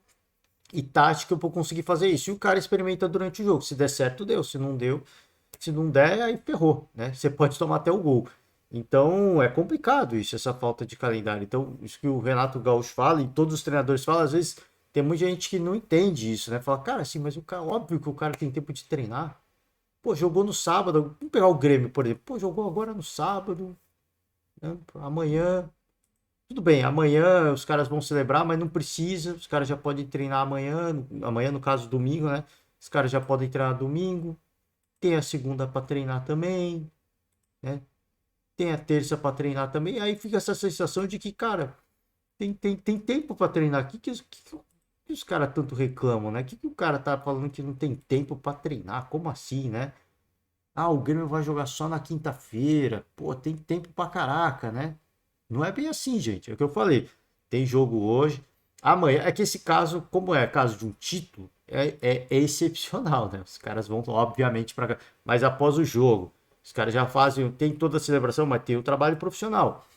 e tático para conseguir fazer isso. E o cara experimenta durante o jogo. Se der certo, deu. Se não der, aí ferrou, né? Você pode tomar até o gol. Então é complicado isso, essa falta de calendário. Então, isso que o Renato Gaúcho fala e todos os treinadores falam, às vezes tem muita gente que não entende isso, né? Fala, cara, assim, mas o cara, óbvio que o cara tem tempo de treinar. Pô, jogou no sábado. Vamos pegar o Grêmio, por exemplo. Pô, jogou agora no sábado, né? Amanhã. Tudo bem, amanhã os caras vão celebrar, mas não precisa. Os caras já podem treinar amanhã. Amanhã, no caso, domingo, né? Os caras já podem treinar domingo. Tem a segunda para treinar também, né? Tem a terça para treinar também. Aí fica essa sensação de que, cara, tem tempo para treinar. Que os caras tanto reclamam, né? Que o cara tá falando que não tem tempo para treinar? Como assim, né? Ah, o Grêmio vai jogar só na quinta-feira. Pô, tem tempo pra caraca, né? Não é bem assim, gente. É o que eu falei. Tem jogo hoje. Amanhã. É que esse caso, como é caso de um título, é excepcional, né? Os caras vão, obviamente, para cá. Mas após o jogo, os caras já fazem. Tem toda a celebração, mas tem o trabalho profissional.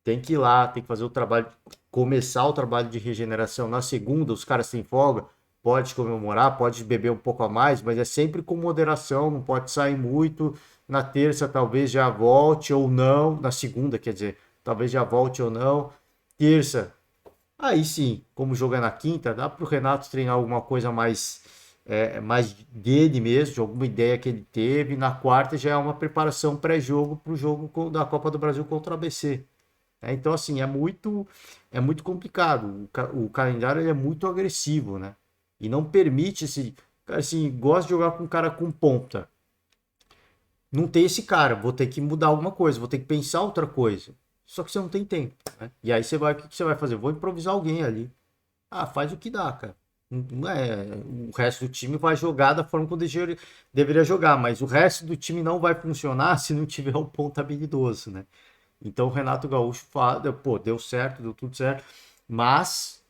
Tem que ir lá, tem que fazer o trabalho. Começar o trabalho de regeneração na segunda. Os caras têm folga. Pode comemorar, pode beber um pouco a mais, mas é sempre com moderação. Não pode sair muito. Na terça, talvez já volte ou não. Na segunda, quer dizer. Talvez já volte ou não. Terça, aí sim, como joga na quinta, dá para o Renato treinar alguma coisa mais, mais dele mesmo, de alguma ideia que ele teve. Na quarta já é uma preparação pré-jogo para o jogo da Copa do Brasil contra o ABC. Então, assim, é muito complicado. O calendário ele é muito agressivo, né? E não permite esse. Cara, assim, gosta de jogar com um cara com ponta. Não tem esse cara, vou ter que mudar alguma coisa, vou ter que pensar outra coisa. Só que você não tem tempo, né? E aí o que você vai fazer? Vou improvisar alguém ali. Ah, faz o que dá, cara. Não é, o resto do time vai jogar da forma como deveria jogar, mas o resto do time não vai funcionar se não tiver um ponta habilidoso, né? Então o Renato Gaúcho fala, pô, deu certo, deu tudo certo, mas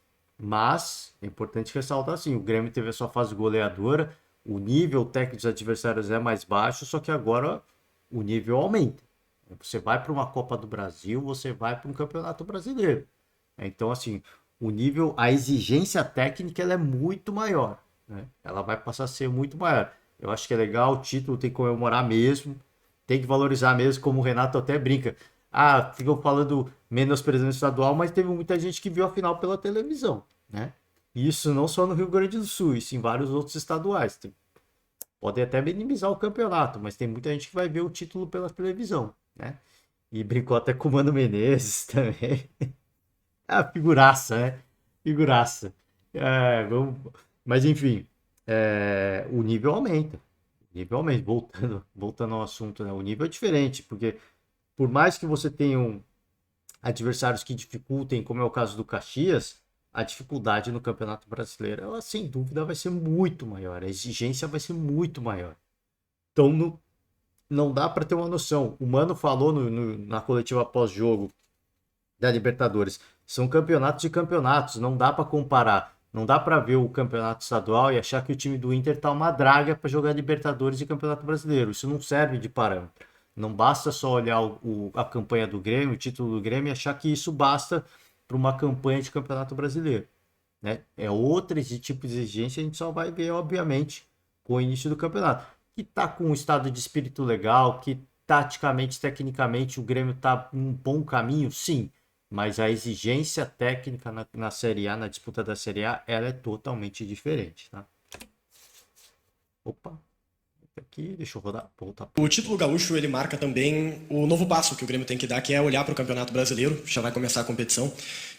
é importante ressaltar assim, o Grêmio teve a sua fase goleadora, o nível técnico dos adversários é mais baixo, só que agora o nível aumenta. Você vai para uma Copa do Brasil, você vai para um Campeonato Brasileiro. Então, assim, o nível, a exigência técnica ela é muito maior, né? Ela vai passar a ser muito maior. Eu acho que é legal, o título tem que comemorar mesmo, tem que valorizar mesmo, como o Renato até brinca. Ah, ficam falando menosprezando o estadual, mas teve muita gente que viu a final pela televisão, né? Isso não só no Rio Grande do Sul, isso em vários outros estaduais. Podem até minimizar o campeonato, mas tem muita gente que vai ver o título pela televisão, né? E brincou até com o Mano Menezes também. Ah, figuraça, né? Figuraça. Mas enfim, o nível aumenta. O nível aumenta. Voltando ao assunto, né? O nível é diferente, porque por mais que você tenha adversários que dificultem, como é o caso do Caxias, a dificuldade no Campeonato Brasileiro, ela sem dúvida vai ser muito maior. A exigência vai ser muito maior. Então, não dá para ter uma noção. O Mano falou na coletiva pós-jogo da Libertadores. São campeonatos de campeonatos. Não dá para comparar. Não dá para ver o campeonato estadual e achar que o time do Inter tá uma draga para jogar Libertadores e Campeonato Brasileiro. Isso não serve de parâmetro. Não basta só olhar a campanha do Grêmio, o título do Grêmio e achar que isso basta para uma campanha de Campeonato Brasileiro, né? É outro tipo de exigência, a gente só vai ver, obviamente, com o início do campeonato. Que tá com um estado de espírito legal, que taticamente, tecnicamente, o Grêmio tá num bom caminho, sim. Mas a exigência técnica na Série A, na disputa da Série A, ela é totalmente diferente, tá? Opa! Aqui, deixa eu voltar. O título gaúcho ele marca também o novo passo que o Grêmio tem que dar, que é olhar para o Campeonato Brasileiro. Já vai começar a competição.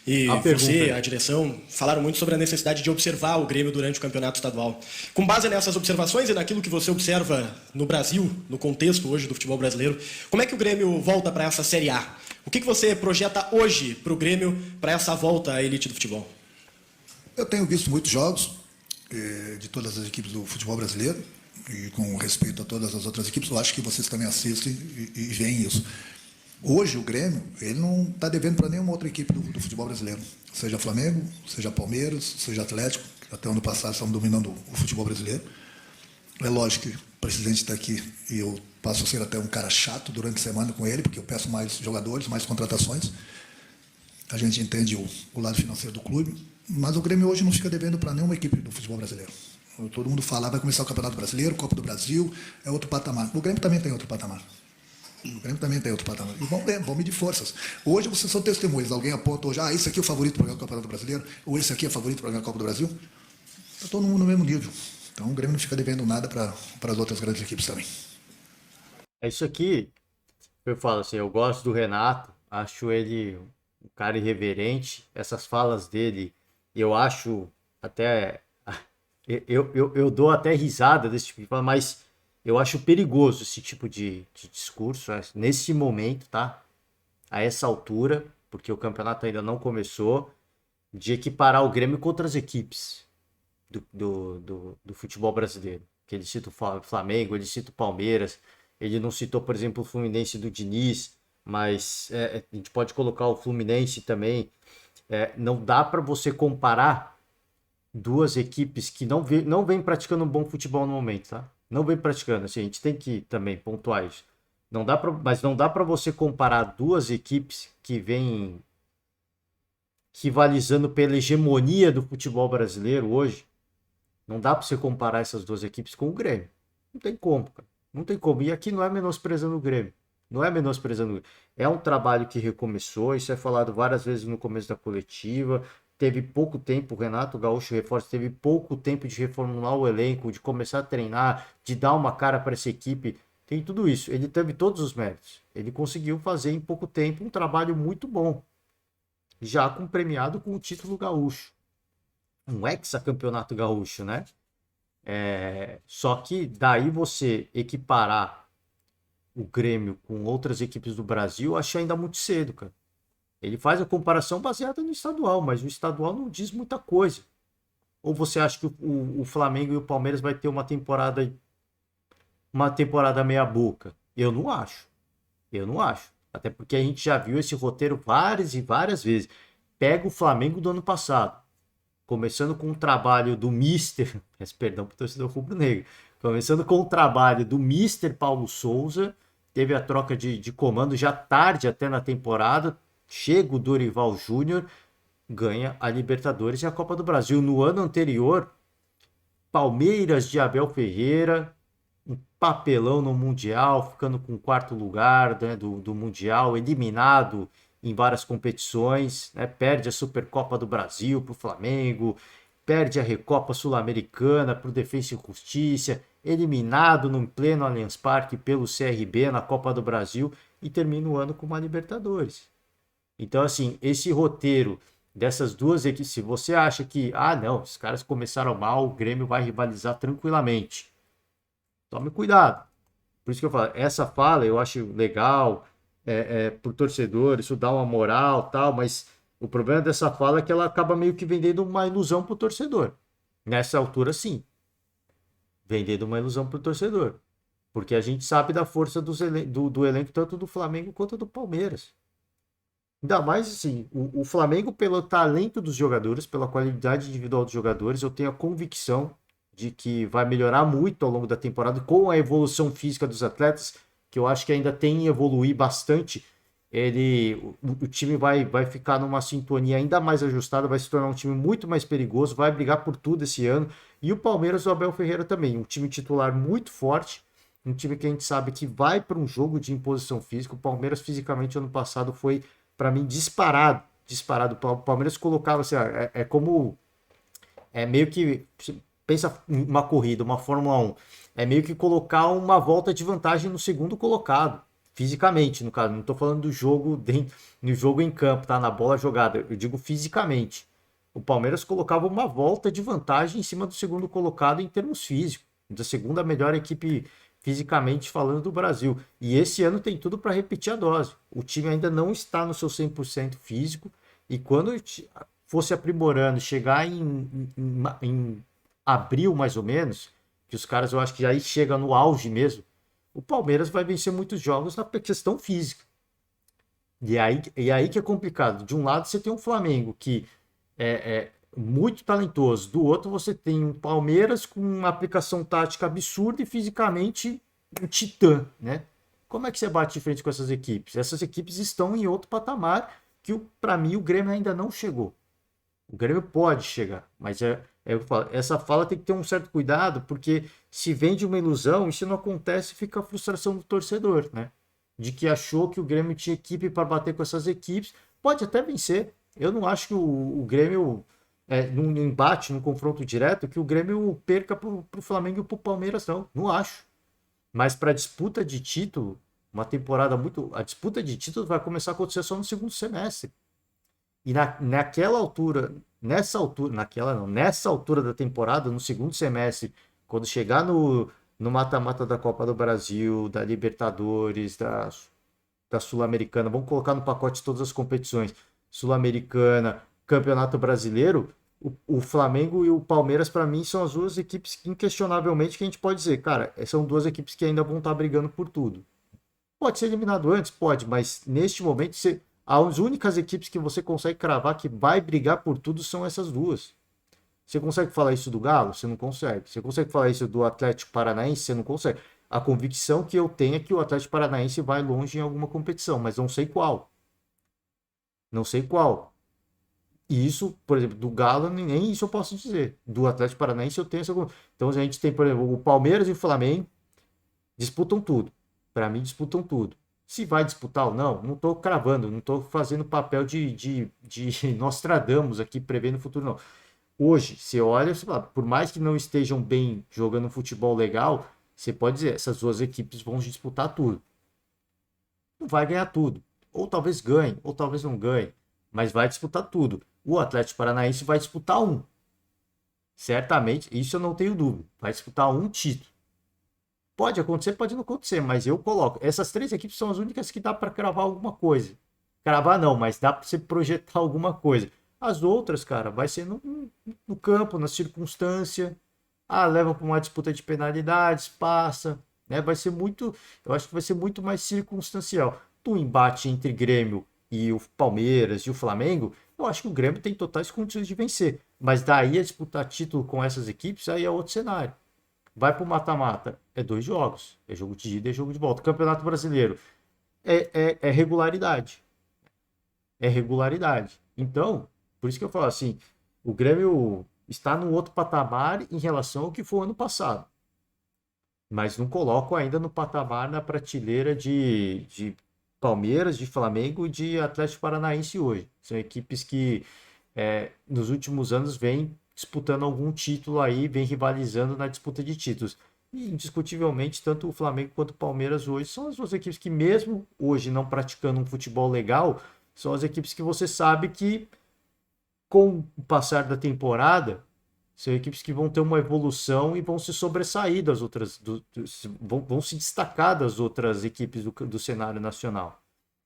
E você, a direção, falaram muito sobre a necessidade de observar o Grêmio durante o Campeonato Estadual. Com base nessas observações e naquilo que você observa no Brasil, no contexto hoje do futebol brasileiro, como é que o Grêmio volta para essa Série A? O que você projeta hoje para o Grêmio, para essa volta à elite do futebol? Eu tenho visto muitos jogos de todas as equipes do futebol brasileiro, e com respeito a todas as outras equipes, eu acho que vocês também assistem e veem isso. Hoje o Grêmio, ele não está devendo para nenhuma outra equipe do futebol brasileiro, seja Flamengo, seja Palmeiras, seja Atlético, que até ano passado estavam dominando o futebol brasileiro. É lógico que o presidente está aqui e eu passo a ser até um cara chato durante a semana com ele, porque eu peço mais jogadores, mais contratações. A gente entende o lado financeiro do clube, mas o Grêmio hoje não fica devendo para nenhuma equipe do futebol brasileiro. Todo mundo fala, vai começar o Campeonato Brasileiro, Copa do Brasil, é outro patamar. O Grêmio também tem outro patamar. O Grêmio também tem outro patamar. E vamos medir forças. Hoje vocês são testemunhas. Alguém aponta hoje, esse aqui é o favorito para ganhar o Campeonato Brasileiro, ou esse aqui é o favorito para ganhar a Copa do Brasil. Está todo mundo no mesmo nível. Então o Grêmio não fica devendo nada para as outras grandes equipes também. É isso aqui. Eu falo assim, eu gosto do Renato, acho ele um cara irreverente. Essas falas dele, eu acho até... Eu dou até risada desse tipo de fala, mas eu acho perigoso esse tipo de discurso, nesse momento, tá? A essa altura, porque o campeonato ainda não começou, de equiparar o Grêmio com outras equipes do futebol brasileiro. Que ele cita o Flamengo, ele cita o Palmeiras, ele não citou, por exemplo, o Fluminense do Diniz, mas a gente pode colocar o Fluminense também. Não dá para você comparar duas equipes que não vem praticando um bom futebol no momento, tá? Não vem praticando, assim, a gente tem que também pontuar isso. Mas não dá para você comparar duas equipes que vêm rivalizando pela hegemonia do futebol brasileiro hoje. Não dá para você comparar essas duas equipes com o Grêmio. Não tem como, cara. Não tem como. E aqui não é menosprezando o Grêmio. Não é menosprezando o Grêmio. É um trabalho que recomeçou, isso é falado várias vezes no começo da coletiva. Teve pouco tempo, o Renato Gaúcho reforça, teve pouco tempo de reformular o elenco, de começar a treinar, de dar uma cara para essa equipe. Tem tudo isso. Ele teve todos os méritos. Ele conseguiu fazer em pouco tempo um trabalho muito bom. Já premiado com o título gaúcho. Um hexacampeonato gaúcho, né? Só que daí você equiparar o Grêmio com outras equipes do Brasil, eu acho ainda muito cedo, cara. Ele faz a comparação baseada no estadual, mas o estadual não diz muita coisa. Ou você acha que o Flamengo e o Palmeiras vai ter uma temporada meia boca? Eu não acho. Eu não acho. Até porque a gente já viu esse roteiro várias e várias vezes. Pega o Flamengo do ano passado. Começando com o trabalho do Mister... Peço perdão para o torcedor rubro-negro. Começando com o trabalho do Mister Paulo Souza. Teve a troca de comando já tarde até na temporada. Chega o Dorival Júnior, ganha a Libertadores e a Copa do Brasil. No ano anterior, Palmeiras de Abel Ferreira, um papelão no Mundial, ficando com o quarto lugar, né, do Mundial, eliminado em várias competições, né, perde a Supercopa do Brasil para o Flamengo, perde a Recopa Sul-Americana para o Defensa e Justiça, eliminado no pleno Allianz Parque pelo CRB na Copa do Brasil e termina o ano com uma Libertadores. Então, assim, esse roteiro dessas duas equipes, se você acha que, não, os caras começaram mal, o Grêmio vai rivalizar tranquilamente. Tome cuidado. Por isso que eu falo, essa fala eu acho legal, pro torcedor, isso dá uma moral e tal, mas o problema dessa fala é que ela acaba meio que vendendo uma ilusão pro torcedor. Nessa altura, sim. Vendendo uma ilusão pro torcedor. Porque a gente sabe da força do elenco, tanto do Flamengo quanto do Palmeiras. Ainda mais assim, o Flamengo, pelo talento dos jogadores, pela qualidade individual dos jogadores, eu tenho a convicção de que vai melhorar muito ao longo da temporada com a evolução física dos atletas, que eu acho que ainda tem que evoluir bastante. O time vai ficar numa sintonia ainda mais ajustada, vai se tornar um time muito mais perigoso, vai brigar por tudo esse ano. E o Palmeiras, o Abel Ferreira também, um time titular muito forte, um time que a gente sabe que vai para um jogo de imposição física. O Palmeiras fisicamente ano passado foi, para mim, disparado. O Palmeiras colocava assim, como... meio que... Pensa uma corrida, uma Fórmula 1. É meio que colocar uma volta de vantagem no segundo colocado. Fisicamente, no caso. Não estou falando do jogo no jogo em campo, tá? Na bola jogada. Eu digo fisicamente. O Palmeiras colocava uma volta de vantagem em cima do segundo colocado em termos físicos. Da segunda melhor equipe fisicamente falando do Brasil. E esse ano tem tudo para repetir a dose. O time ainda não está no seu 100% físico. E quando fosse aprimorando, chegar em abril mais ou menos, que os caras eu acho que aí chega no auge mesmo, o Palmeiras vai vencer muitos jogos na questão física. E aí que é complicado. De um lado você tem um Flamengo que é muito talentoso, do outro você tem um Palmeiras com uma aplicação tática absurda e fisicamente um titã, né? Como é que você bate de frente com essas equipes? Essas equipes estão em outro patamar que, para mim, o Grêmio ainda não chegou. O Grêmio pode chegar, mas eu falo, essa fala tem que ter um certo cuidado, porque se vende uma ilusão, e se não acontece, fica a frustração do torcedor, né? de que achou que o Grêmio tinha equipe para bater com essas equipes. Pode até vencer. Eu não acho que o Grêmio, num embate, num confronto direto, que o Grêmio perca para o Flamengo e para o Palmeiras, não. Não acho. Mas para disputa de título, uma temporada muito. A disputa de título vai começar a acontecer só no segundo semestre. E naquela altura, nessa altura da temporada, no segundo semestre, quando chegar no mata-mata da Copa do Brasil, da Libertadores, da Sul-Americana, vamos colocar no pacote todas as competições, Sul-Americana, Campeonato Brasileiro, o Flamengo e o Palmeiras, para mim, são as duas equipes que, inquestionavelmente, que a gente pode dizer, cara, são duas equipes que ainda vão estar brigando por tudo. Pode ser eliminado antes? Pode, mas neste momento, as únicas equipes que você consegue cravar que vai brigar por tudo são essas duas. Você consegue falar isso do Galo? Você não consegue. Você consegue falar isso do Atlético Paranaense? Você não consegue. A convicção que eu tenho é que o Atlético Paranaense vai longe em alguma competição, mas não sei qual. Não sei qual. E isso, por exemplo, do Galo, nem isso eu posso dizer. Do Atlético Paranaense eu tenho essa. Então a gente tem, por exemplo, o Palmeiras e o Flamengo disputam tudo. Para mim, disputam tudo. Se vai disputar ou não, não estou cravando, não estou fazendo papel de Nostradamus aqui, prevendo o futuro, não. Hoje, você olha, você fala, por mais que não estejam bem jogando futebol legal, você pode dizer, essas duas equipes vão disputar tudo. Não vai ganhar tudo. Ou talvez ganhe, ou talvez não ganhe, mas vai disputar tudo. O Atlético Paranaense vai disputar um. Certamente, isso eu não tenho dúvida. Vai disputar um título. Pode acontecer, pode não acontecer, mas eu coloco. Essas três equipes são as únicas que dá para cravar alguma coisa. Cravar não, mas dá para você projetar alguma coisa. As outras, cara, vai ser no campo, na circunstância. Leva para uma disputa de penalidades, passa. Né? Vai ser muito. Eu acho que vai ser muito mais circunstancial. Do embate entre Grêmio e o Palmeiras e o Flamengo, eu acho que o Grêmio tem totais condições de vencer. Mas daí a disputar título com essas equipes, aí é outro cenário. Vai para o mata-mata, é 2 jogos. É jogo de ida e jogo de volta. Campeonato Brasileiro é regularidade. É regularidade. Então, por isso que eu falo assim, o Grêmio está num outro patamar em relação ao que foi o ano passado. Mas não coloco ainda no patamar, na prateleira de Palmeiras, de Flamengo e de Atlético Paranaense hoje. São equipes que nos últimos anos vêm disputando algum título aí, vem rivalizando na disputa de títulos. E, indiscutivelmente, tanto o Flamengo quanto o Palmeiras hoje são as duas equipes que, mesmo hoje não praticando um futebol legal, são as equipes que você sabe que, com o passar da temporada, são equipes que vão ter uma evolução e vão se sobressair das outras, vão se destacar das outras equipes do cenário nacional.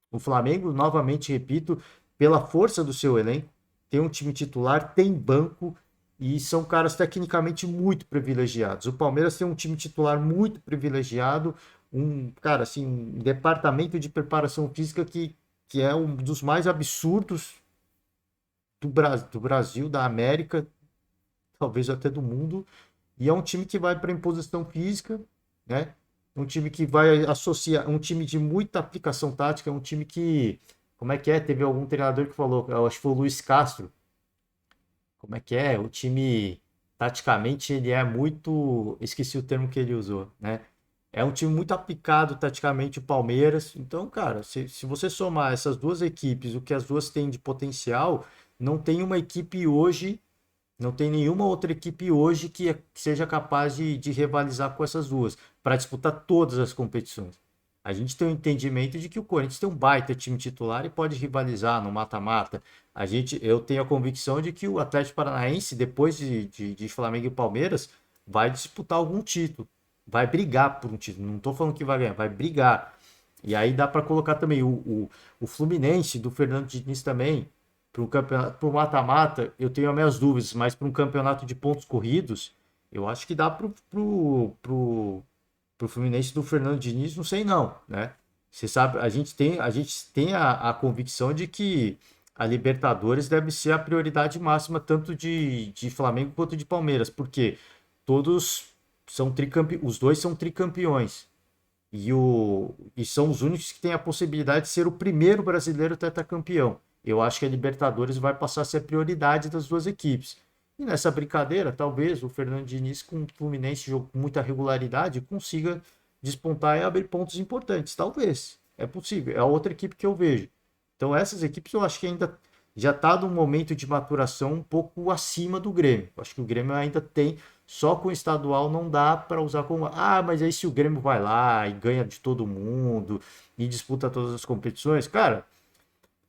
O Flamengo, novamente repito, pela força do seu elenco, tem um time titular, tem banco, e são caras tecnicamente muito privilegiados. O Palmeiras tem um time titular muito privilegiado, um departamento de preparação física que é um dos mais absurdos do Brasil, da América, talvez até do mundo. E é um time que vai para imposição física, né? Um time que vai associar, um time de muita aplicação tática, um time que, como é que é? Teve algum treinador que falou, eu acho que foi o Luiz Castro. Como é que é? O time, taticamente, ele é muito... Esqueci o termo que ele usou, né? É um time muito aplicado, taticamente, o Palmeiras. Então, cara, se você somar essas duas equipes, o que as duas têm de potencial, não tem uma equipe hoje, não tem nenhuma outra equipe hoje que seja capaz de rivalizar com essas duas, para disputar todas as competições. A gente tem um entendimento de que o Corinthians tem um baita time titular e pode rivalizar no mata-mata. Eu tenho a convicção de que o Atlético Paranaense, depois de Flamengo e Palmeiras, vai disputar algum título. Vai brigar por um título. Não estou falando que vai ganhar, vai brigar. E aí dá para colocar também o Fluminense, do Fernando Diniz também, para o mata-mata. Eu tenho as minhas dúvidas, mas para um campeonato de pontos corridos, eu acho que dá para o Fluminense do Fernando Diniz, não sei não, né? Você sabe, a gente tem a convicção de que a Libertadores deve ser a prioridade máxima tanto de Flamengo quanto de Palmeiras, porque todos são os dois são tricampeões e são os únicos que têm a possibilidade de ser o primeiro brasileiro tetracampeão. Eu acho que a Libertadores vai passar a ser a prioridade das duas equipes. E nessa brincadeira, talvez o Fernando Diniz, com o Fluminense, jogo com muita regularidade, consiga despontar e abrir pontos importantes. Talvez. É possível. É a outra equipe que eu vejo. Então, essas equipes eu acho que ainda já está num momento de maturação um pouco acima do Grêmio. Eu acho que o Grêmio ainda tem, só com o estadual não dá para usar como, mas aí se o Grêmio vai lá e ganha de todo mundo e disputa todas as competições, cara,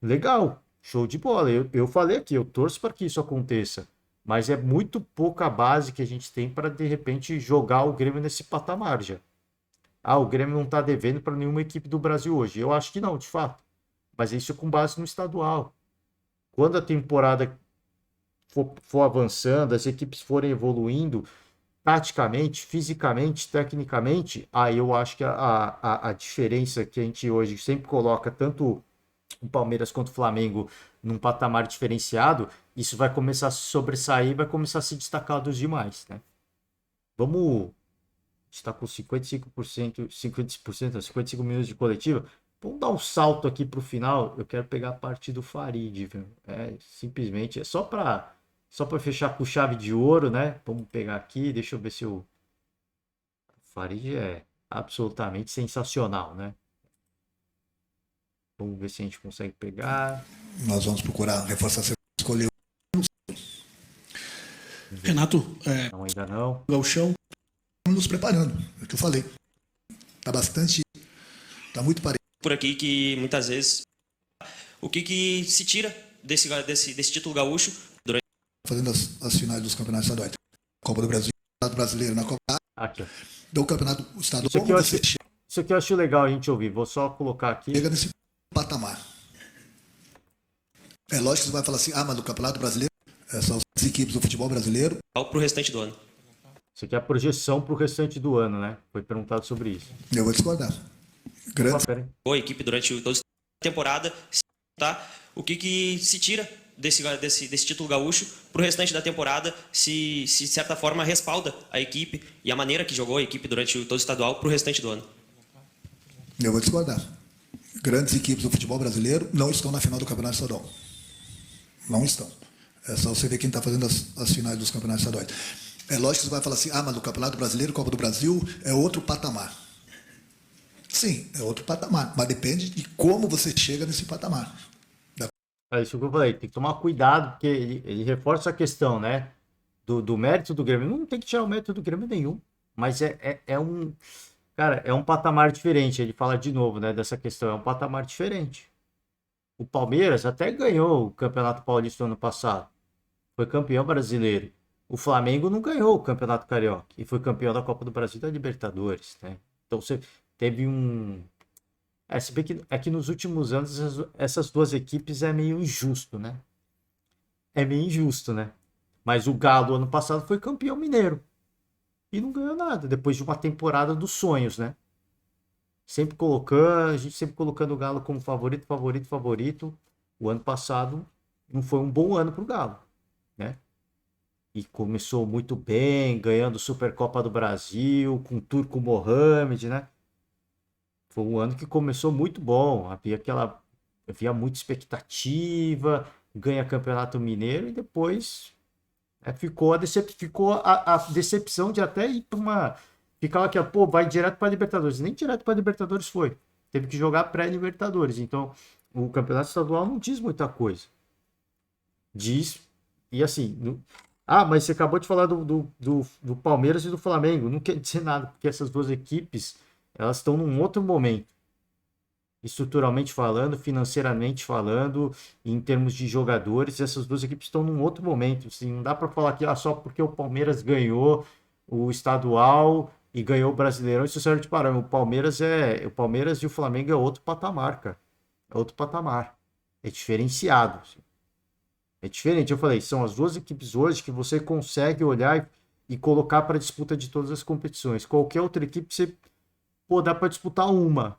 legal, show de bola. Eu falei aqui, eu torço para que isso aconteça, mas é muito pouca base que a gente tem para de repente jogar o Grêmio nesse patamar já. O Grêmio não está devendo para nenhuma equipe do Brasil hoje. Eu acho que não, de fato. Mas isso é com base no estadual. Quando a temporada for avançando, as equipes forem evoluindo taticamente, fisicamente, tecnicamente, aí eu acho que a diferença que a gente hoje sempre coloca, tanto o Palmeiras quanto o Flamengo, num patamar diferenciado, isso vai começar a se sobressair, vai começar a se destacar dos demais, né? Vamos... está com 55%, 55 minutos de coletiva. Vamos dar um salto aqui para o final. Eu quero pegar a parte do Farid, viu? Simplesmente, é só para fechar com chave de ouro, né? Vamos pegar aqui, deixa eu ver se o Farid é absolutamente sensacional, né? Vamos ver se a gente consegue pegar. Nós vamos procurar reforçar, escolher. Renato, não, ainda não. Gauchão. Nos preparando, é o que eu falei. Tá muito parecido. Por aqui que muitas vezes o que se tira desse título gaúcho durante fazendo as finais dos campeonatos estaduais. Copa do Brasil, Campeonato Brasileiro na Copa. Aqui. Do Campeonato Estadual. Isso aqui eu acho legal a gente ouvir. Vou só colocar aqui. Chega nesse patamar. É lógico que você vai falar assim, mas no Campeonato Brasileiro são as equipes do futebol brasileiro. Para o restante do ano. Isso aqui é a projeção para o restante do ano, né? Foi perguntado sobre isso. Eu vou discordar. A equipe durante toda a temporada, tá? O que se tira desse título gaúcho para o restante da temporada, se de certa forma respalda a equipe e a maneira que jogou a equipe durante todo o estadual para o restante do ano. Eu vou discordar. Grandes equipes do futebol brasileiro não estão na final do Campeonato Estadual. Não estão. É só você ver quem está fazendo as finais dos campeonatos estaduais. É lógico que você vai falar assim, mas no Campeonato Brasileiro, Copa do Brasil, é outro patamar. Sim, é outro patamar, mas depende de como você chega nesse patamar. É isso que eu falei, tem que tomar cuidado, porque ele reforça a questão, né, do mérito do Grêmio. Não tem que tirar o mérito do Grêmio nenhum, mas é um patamar diferente. Ele fala de novo, né, dessa questão, é um patamar diferente. O Palmeiras até ganhou o Campeonato Paulista no ano passado, foi campeão brasileiro. O Flamengo não ganhou o Campeonato Carioca e foi campeão da Copa do Brasil e da Libertadores, né? Então você teve um... se bem que é que nos últimos anos essas duas equipes é meio injusto, né? É meio injusto, né? Mas o Galo ano passado foi campeão mineiro e não ganhou nada, depois de uma temporada dos sonhos, né? A gente sempre colocando o Galo como favorito. O ano passado não foi um bom ano para o Galo, né? E começou muito bem, ganhando Supercopa do Brasil, com o Turco Mohamed, né? Foi um ano que começou muito bom, havia muita expectativa, ganha Campeonato Mineiro e depois ficou a decepção de até ir para uma... Ficava aqui, vai direto para a Libertadores. Nem direto para a Libertadores foi. Teve que jogar pré-Libertadores. Então, o Campeonato Estadual não diz muita coisa. Diz, e assim... mas você acabou de falar do Palmeiras e do Flamengo. Não quer dizer nada, porque essas duas equipes, elas estão num outro momento. Estruturalmente falando, financeiramente falando, em termos de jogadores, essas duas equipes estão num outro momento. Assim, não dá para falar que só porque o Palmeiras ganhou o estadual e ganhou o Brasileirão, isso serve de parâmetro. O Palmeiras e o Flamengo é outro patamar, cara. É outro patamar. É diferenciado, assim. É diferente, eu falei, são as duas equipes hoje que você consegue olhar e colocar para disputa de todas as competições. Qualquer outra equipe, dá para disputar uma,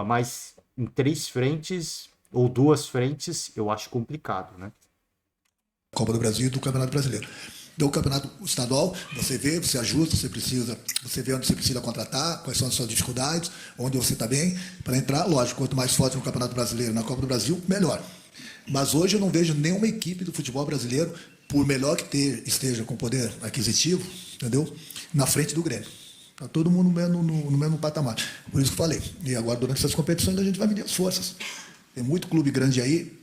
mas em 3 frentes ou 2 frentes, eu acho complicado, né? Copa do Brasil e do Campeonato Brasileiro. Do Campeonato Estadual, você vê, você ajusta, você vê onde você precisa contratar, quais são as suas dificuldades, onde você está bem, para entrar, lógico, quanto mais forte no Campeonato Brasileiro, na Copa do Brasil, melhor. Mas hoje eu não vejo nenhuma equipe do futebol brasileiro, por melhor que esteja com poder aquisitivo, entendeu? Na frente do Grêmio. Está todo mundo no mesmo patamar. Por isso que eu falei. E agora, durante essas competições, a gente vai medir as forças. Tem muito clube grande aí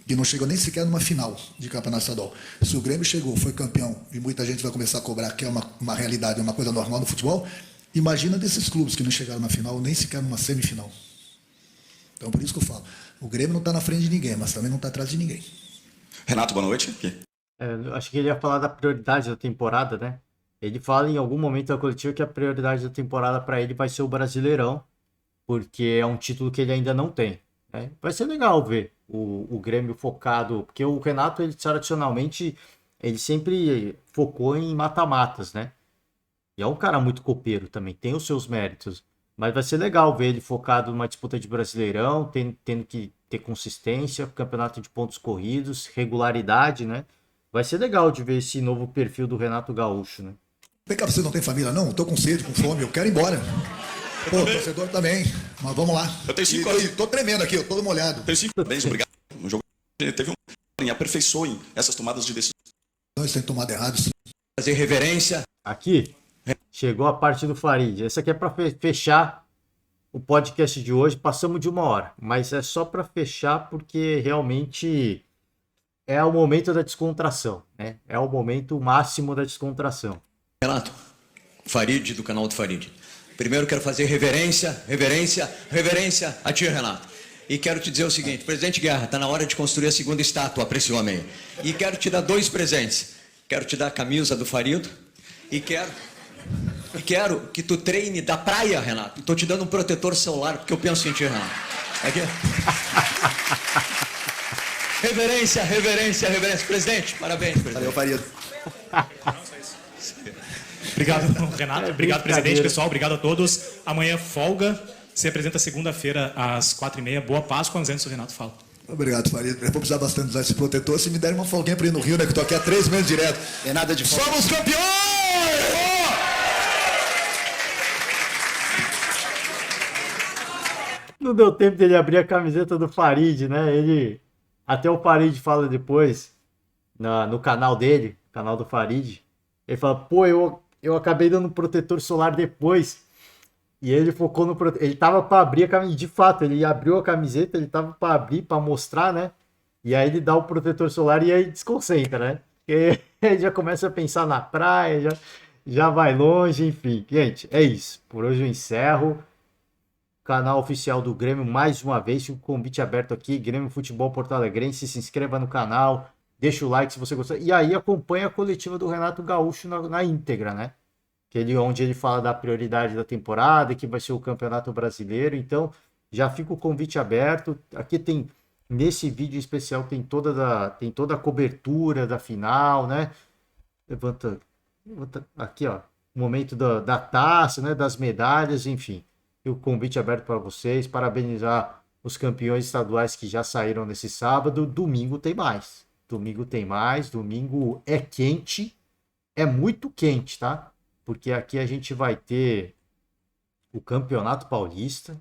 que não chegou nem sequer numa final de campeonato estadual. Se o Grêmio chegou, foi campeão, e muita gente vai começar a cobrar, que é uma realidade, é uma coisa normal no futebol, imagina desses clubes que não chegaram na final, nem sequer numa semifinal. Então, por isso que eu falo, o Grêmio não está na frente de ninguém, mas também não está atrás de ninguém. Renato, boa noite. Acho que ele ia falar da prioridade da temporada, né? Ele fala em algum momento da coletiva que a prioridade da temporada para ele vai ser o Brasileirão, porque é um título que ele ainda não tem. Né? Vai ser legal ver o Grêmio focado, porque o Renato, ele tradicionalmente, ele sempre focou em mata-matas, né? E é um cara muito copeiro também, tem os seus méritos. Mas vai ser legal ver ele focado numa disputa de Brasileirão, tendo que ter consistência, campeonato de pontos corridos, regularidade, né? Vai ser legal de ver esse novo perfil do Renato Gaúcho, né? Vem cá, você não tem família, não? Eu tô com sede, com fome, eu quero ir embora. Pô, torcedor também, mas vamos lá. Eu tenho 5 anos. Tô tremendo aqui, eu tô todo molhado. Tenho 5 parabéns, obrigado. No jogo teve aperfeiçoe essas tomadas de decisão. Nós temos tomado errado. Fazer reverência. Aqui, chegou a parte do Farid. Essa aqui é para fechar o podcast de hoje. Passamos de 1 hora, mas é só para fechar porque realmente é o momento da descontração, né? É o momento máximo da descontração. Renato, Farid do canal do Farid. Primeiro quero fazer reverência a ti, Renato. E quero te dizer o seguinte, presidente Guerra, está na hora de construir a segunda estátua para esse homem. E quero te dar 2 presentes. Quero te dar a camisa do Farido e quero que tu treine da praia, Renato. Estou te dando um protetor celular porque eu penso em ti, Renato. Aqui. Reverência. Presidente, parabéns, presidente. Valeu, Farido. Obrigado, Renato. Obrigado, presidente, pessoal. Obrigado a todos. Amanhã, folga. Se apresenta segunda-feira, às 4h30. Boa Páscoa, antes do Renato fala. Obrigado, Farid. Eu vou precisar bastante usar esse protetor. Se me der uma folguinha para ir no Rio, né? Que eu tô aqui há 3 meses direto. É nada de folga. Somos campeões! Não deu tempo dele abrir a camiseta do Farid, né? Até o Farid fala depois, no canal dele, canal do Farid. Ele fala, pô, eu acabei dando protetor solar depois. E ele focou no protetor. Ele tava para abrir a camiseta. De fato, ele abriu a camiseta, ele tava para abrir, para mostrar, né? E aí ele dá o protetor solar e aí desconcentra, né? Porque ele já começa a pensar na praia, já vai longe, enfim. Gente, é isso. Por hoje eu encerro. Canal oficial do Grêmio, mais uma vez, fica o convite aberto aqui, Grêmio Futebol Porto Alegrense, se inscreva no canal, deixa o like se você gostar, e aí acompanha a coletiva do Renato Gaúcho na íntegra, né? Onde ele fala da prioridade da temporada, que vai ser o Campeonato Brasileiro, então já fica o convite aberto, aqui tem, nesse vídeo especial, tem toda a cobertura da final, né? Levanta aqui, ó, o momento da taça, né? Das medalhas, enfim. E o convite aberto para vocês, parabenizar os campeões estaduais que já saíram nesse sábado. Domingo tem mais. Domingo é quente, é muito quente, tá? Porque aqui a gente vai ter o Campeonato Paulista.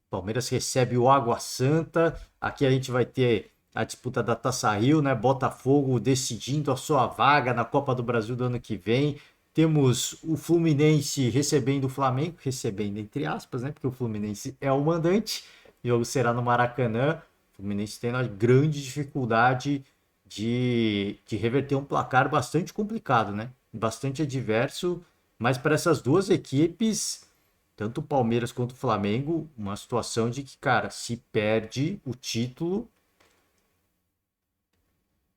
Palmeiras recebe o Água Santa. Aqui a gente vai ter a disputa da Taça Rio, né? Botafogo decidindo a sua vaga na Copa do Brasil do ano que vem. Temos o Fluminense recebendo o Flamengo, recebendo entre aspas, né? Porque o Fluminense é o mandante. O jogo será no Maracanã. O Fluminense tem uma grande dificuldade de reverter um placar bastante complicado, né? Bastante adverso. Mas para essas duas equipes, tanto o Palmeiras quanto o Flamengo, uma situação de que, cara, se perde o título,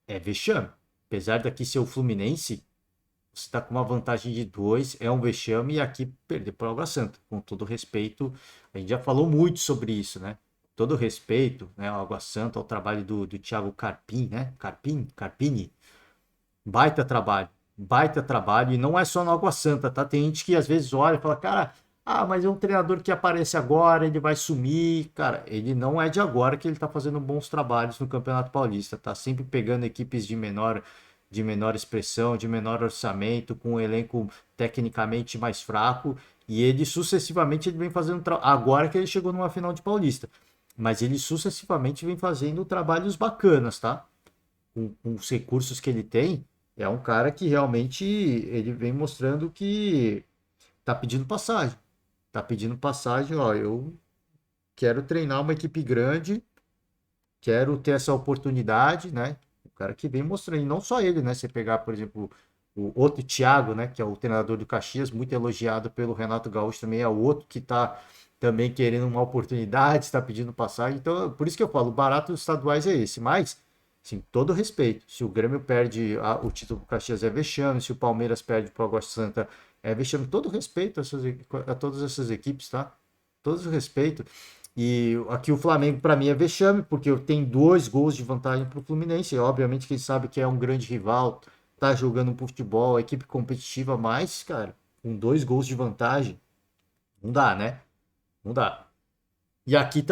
é vexame. Apesar daqui ser o Fluminense, você está com uma vantagem de 2, é um vexame, e aqui perder para o Água Santa. Com todo respeito, a gente já falou muito sobre isso, né? Todo respeito, né, ao Água Santa, ao trabalho do Thiago Carpini, né? Carpini. Baita trabalho, e não é só no Água Santa, tá? Tem gente que às vezes olha e fala, cara, mas é um treinador que aparece agora, ele vai sumir. Cara, ele não é de agora que ele tá fazendo bons trabalhos no Campeonato Paulista, tá sempre pegando equipes de menor expressão, de menor orçamento, com um elenco tecnicamente mais fraco, e ele sucessivamente vem fazendo agora que ele chegou numa final de Paulista, mas ele sucessivamente vem fazendo trabalhos bacanas, tá? Com os recursos que ele tem, é um cara que realmente ele vem mostrando que tá pedindo passagem. Tá pedindo passagem, ó, eu quero treinar uma equipe grande, quero ter essa oportunidade, né? O cara que vem mostrando, e não só ele, né? Você pegar, por exemplo, o outro Thiago, né? Que é o treinador do Caxias, muito elogiado pelo Renato Gaúcho, também é o outro que tá também querendo uma oportunidade, está pedindo passagem. Então, por isso que eu falo, o barato dos estaduais é esse. Mas, sim, todo respeito. Se o Grêmio perde o título do Caxias é vexame, se o Palmeiras perde para o Água Santa é vexame. Todo respeito a todas essas equipes, tá? Todo respeito. E aqui o Flamengo, para mim, é vexame, porque tem 2 gols de vantagem para o Fluminense. E, obviamente, quem sabe que é um grande rival, tá jogando um futebol, equipe competitiva, mas, cara, com 2 gols de vantagem, não dá, né? Não dá. E aqui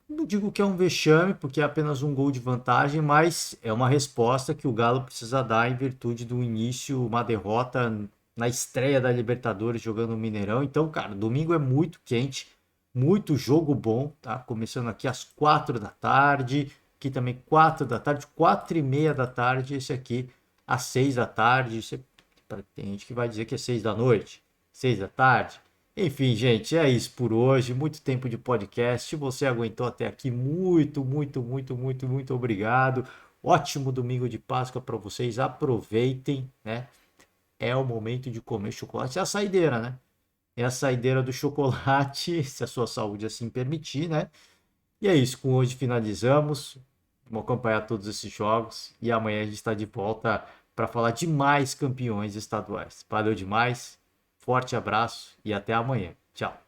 não digo que é um vexame, porque é apenas um gol de vantagem, mas é uma resposta que o Galo precisa dar em virtude do início, uma derrota na estreia da Libertadores jogando no Mineirão. Então, cara, domingo é muito quente, muito jogo bom, tá? Começando aqui às 4 da tarde, aqui também 4 da tarde, 4:30 da tarde, esse aqui às 6 da tarde. Tem gente que vai dizer que é 6 da noite, 6 da tarde. Enfim, gente, é isso por hoje. Muito tempo de podcast. Se você aguentou até aqui, muito, muito, muito, muito, muito obrigado. Ótimo domingo de Páscoa para vocês. Aproveitem, né? É o momento de comer chocolate. É a saideira, né? É a saideira do chocolate, se a sua saúde assim permitir, né? E é isso. Com hoje finalizamos. Vamos acompanhar todos esses jogos. E amanhã a gente está de volta para falar de mais campeões estaduais. Valeu demais. Forte abraço e até amanhã. Tchau.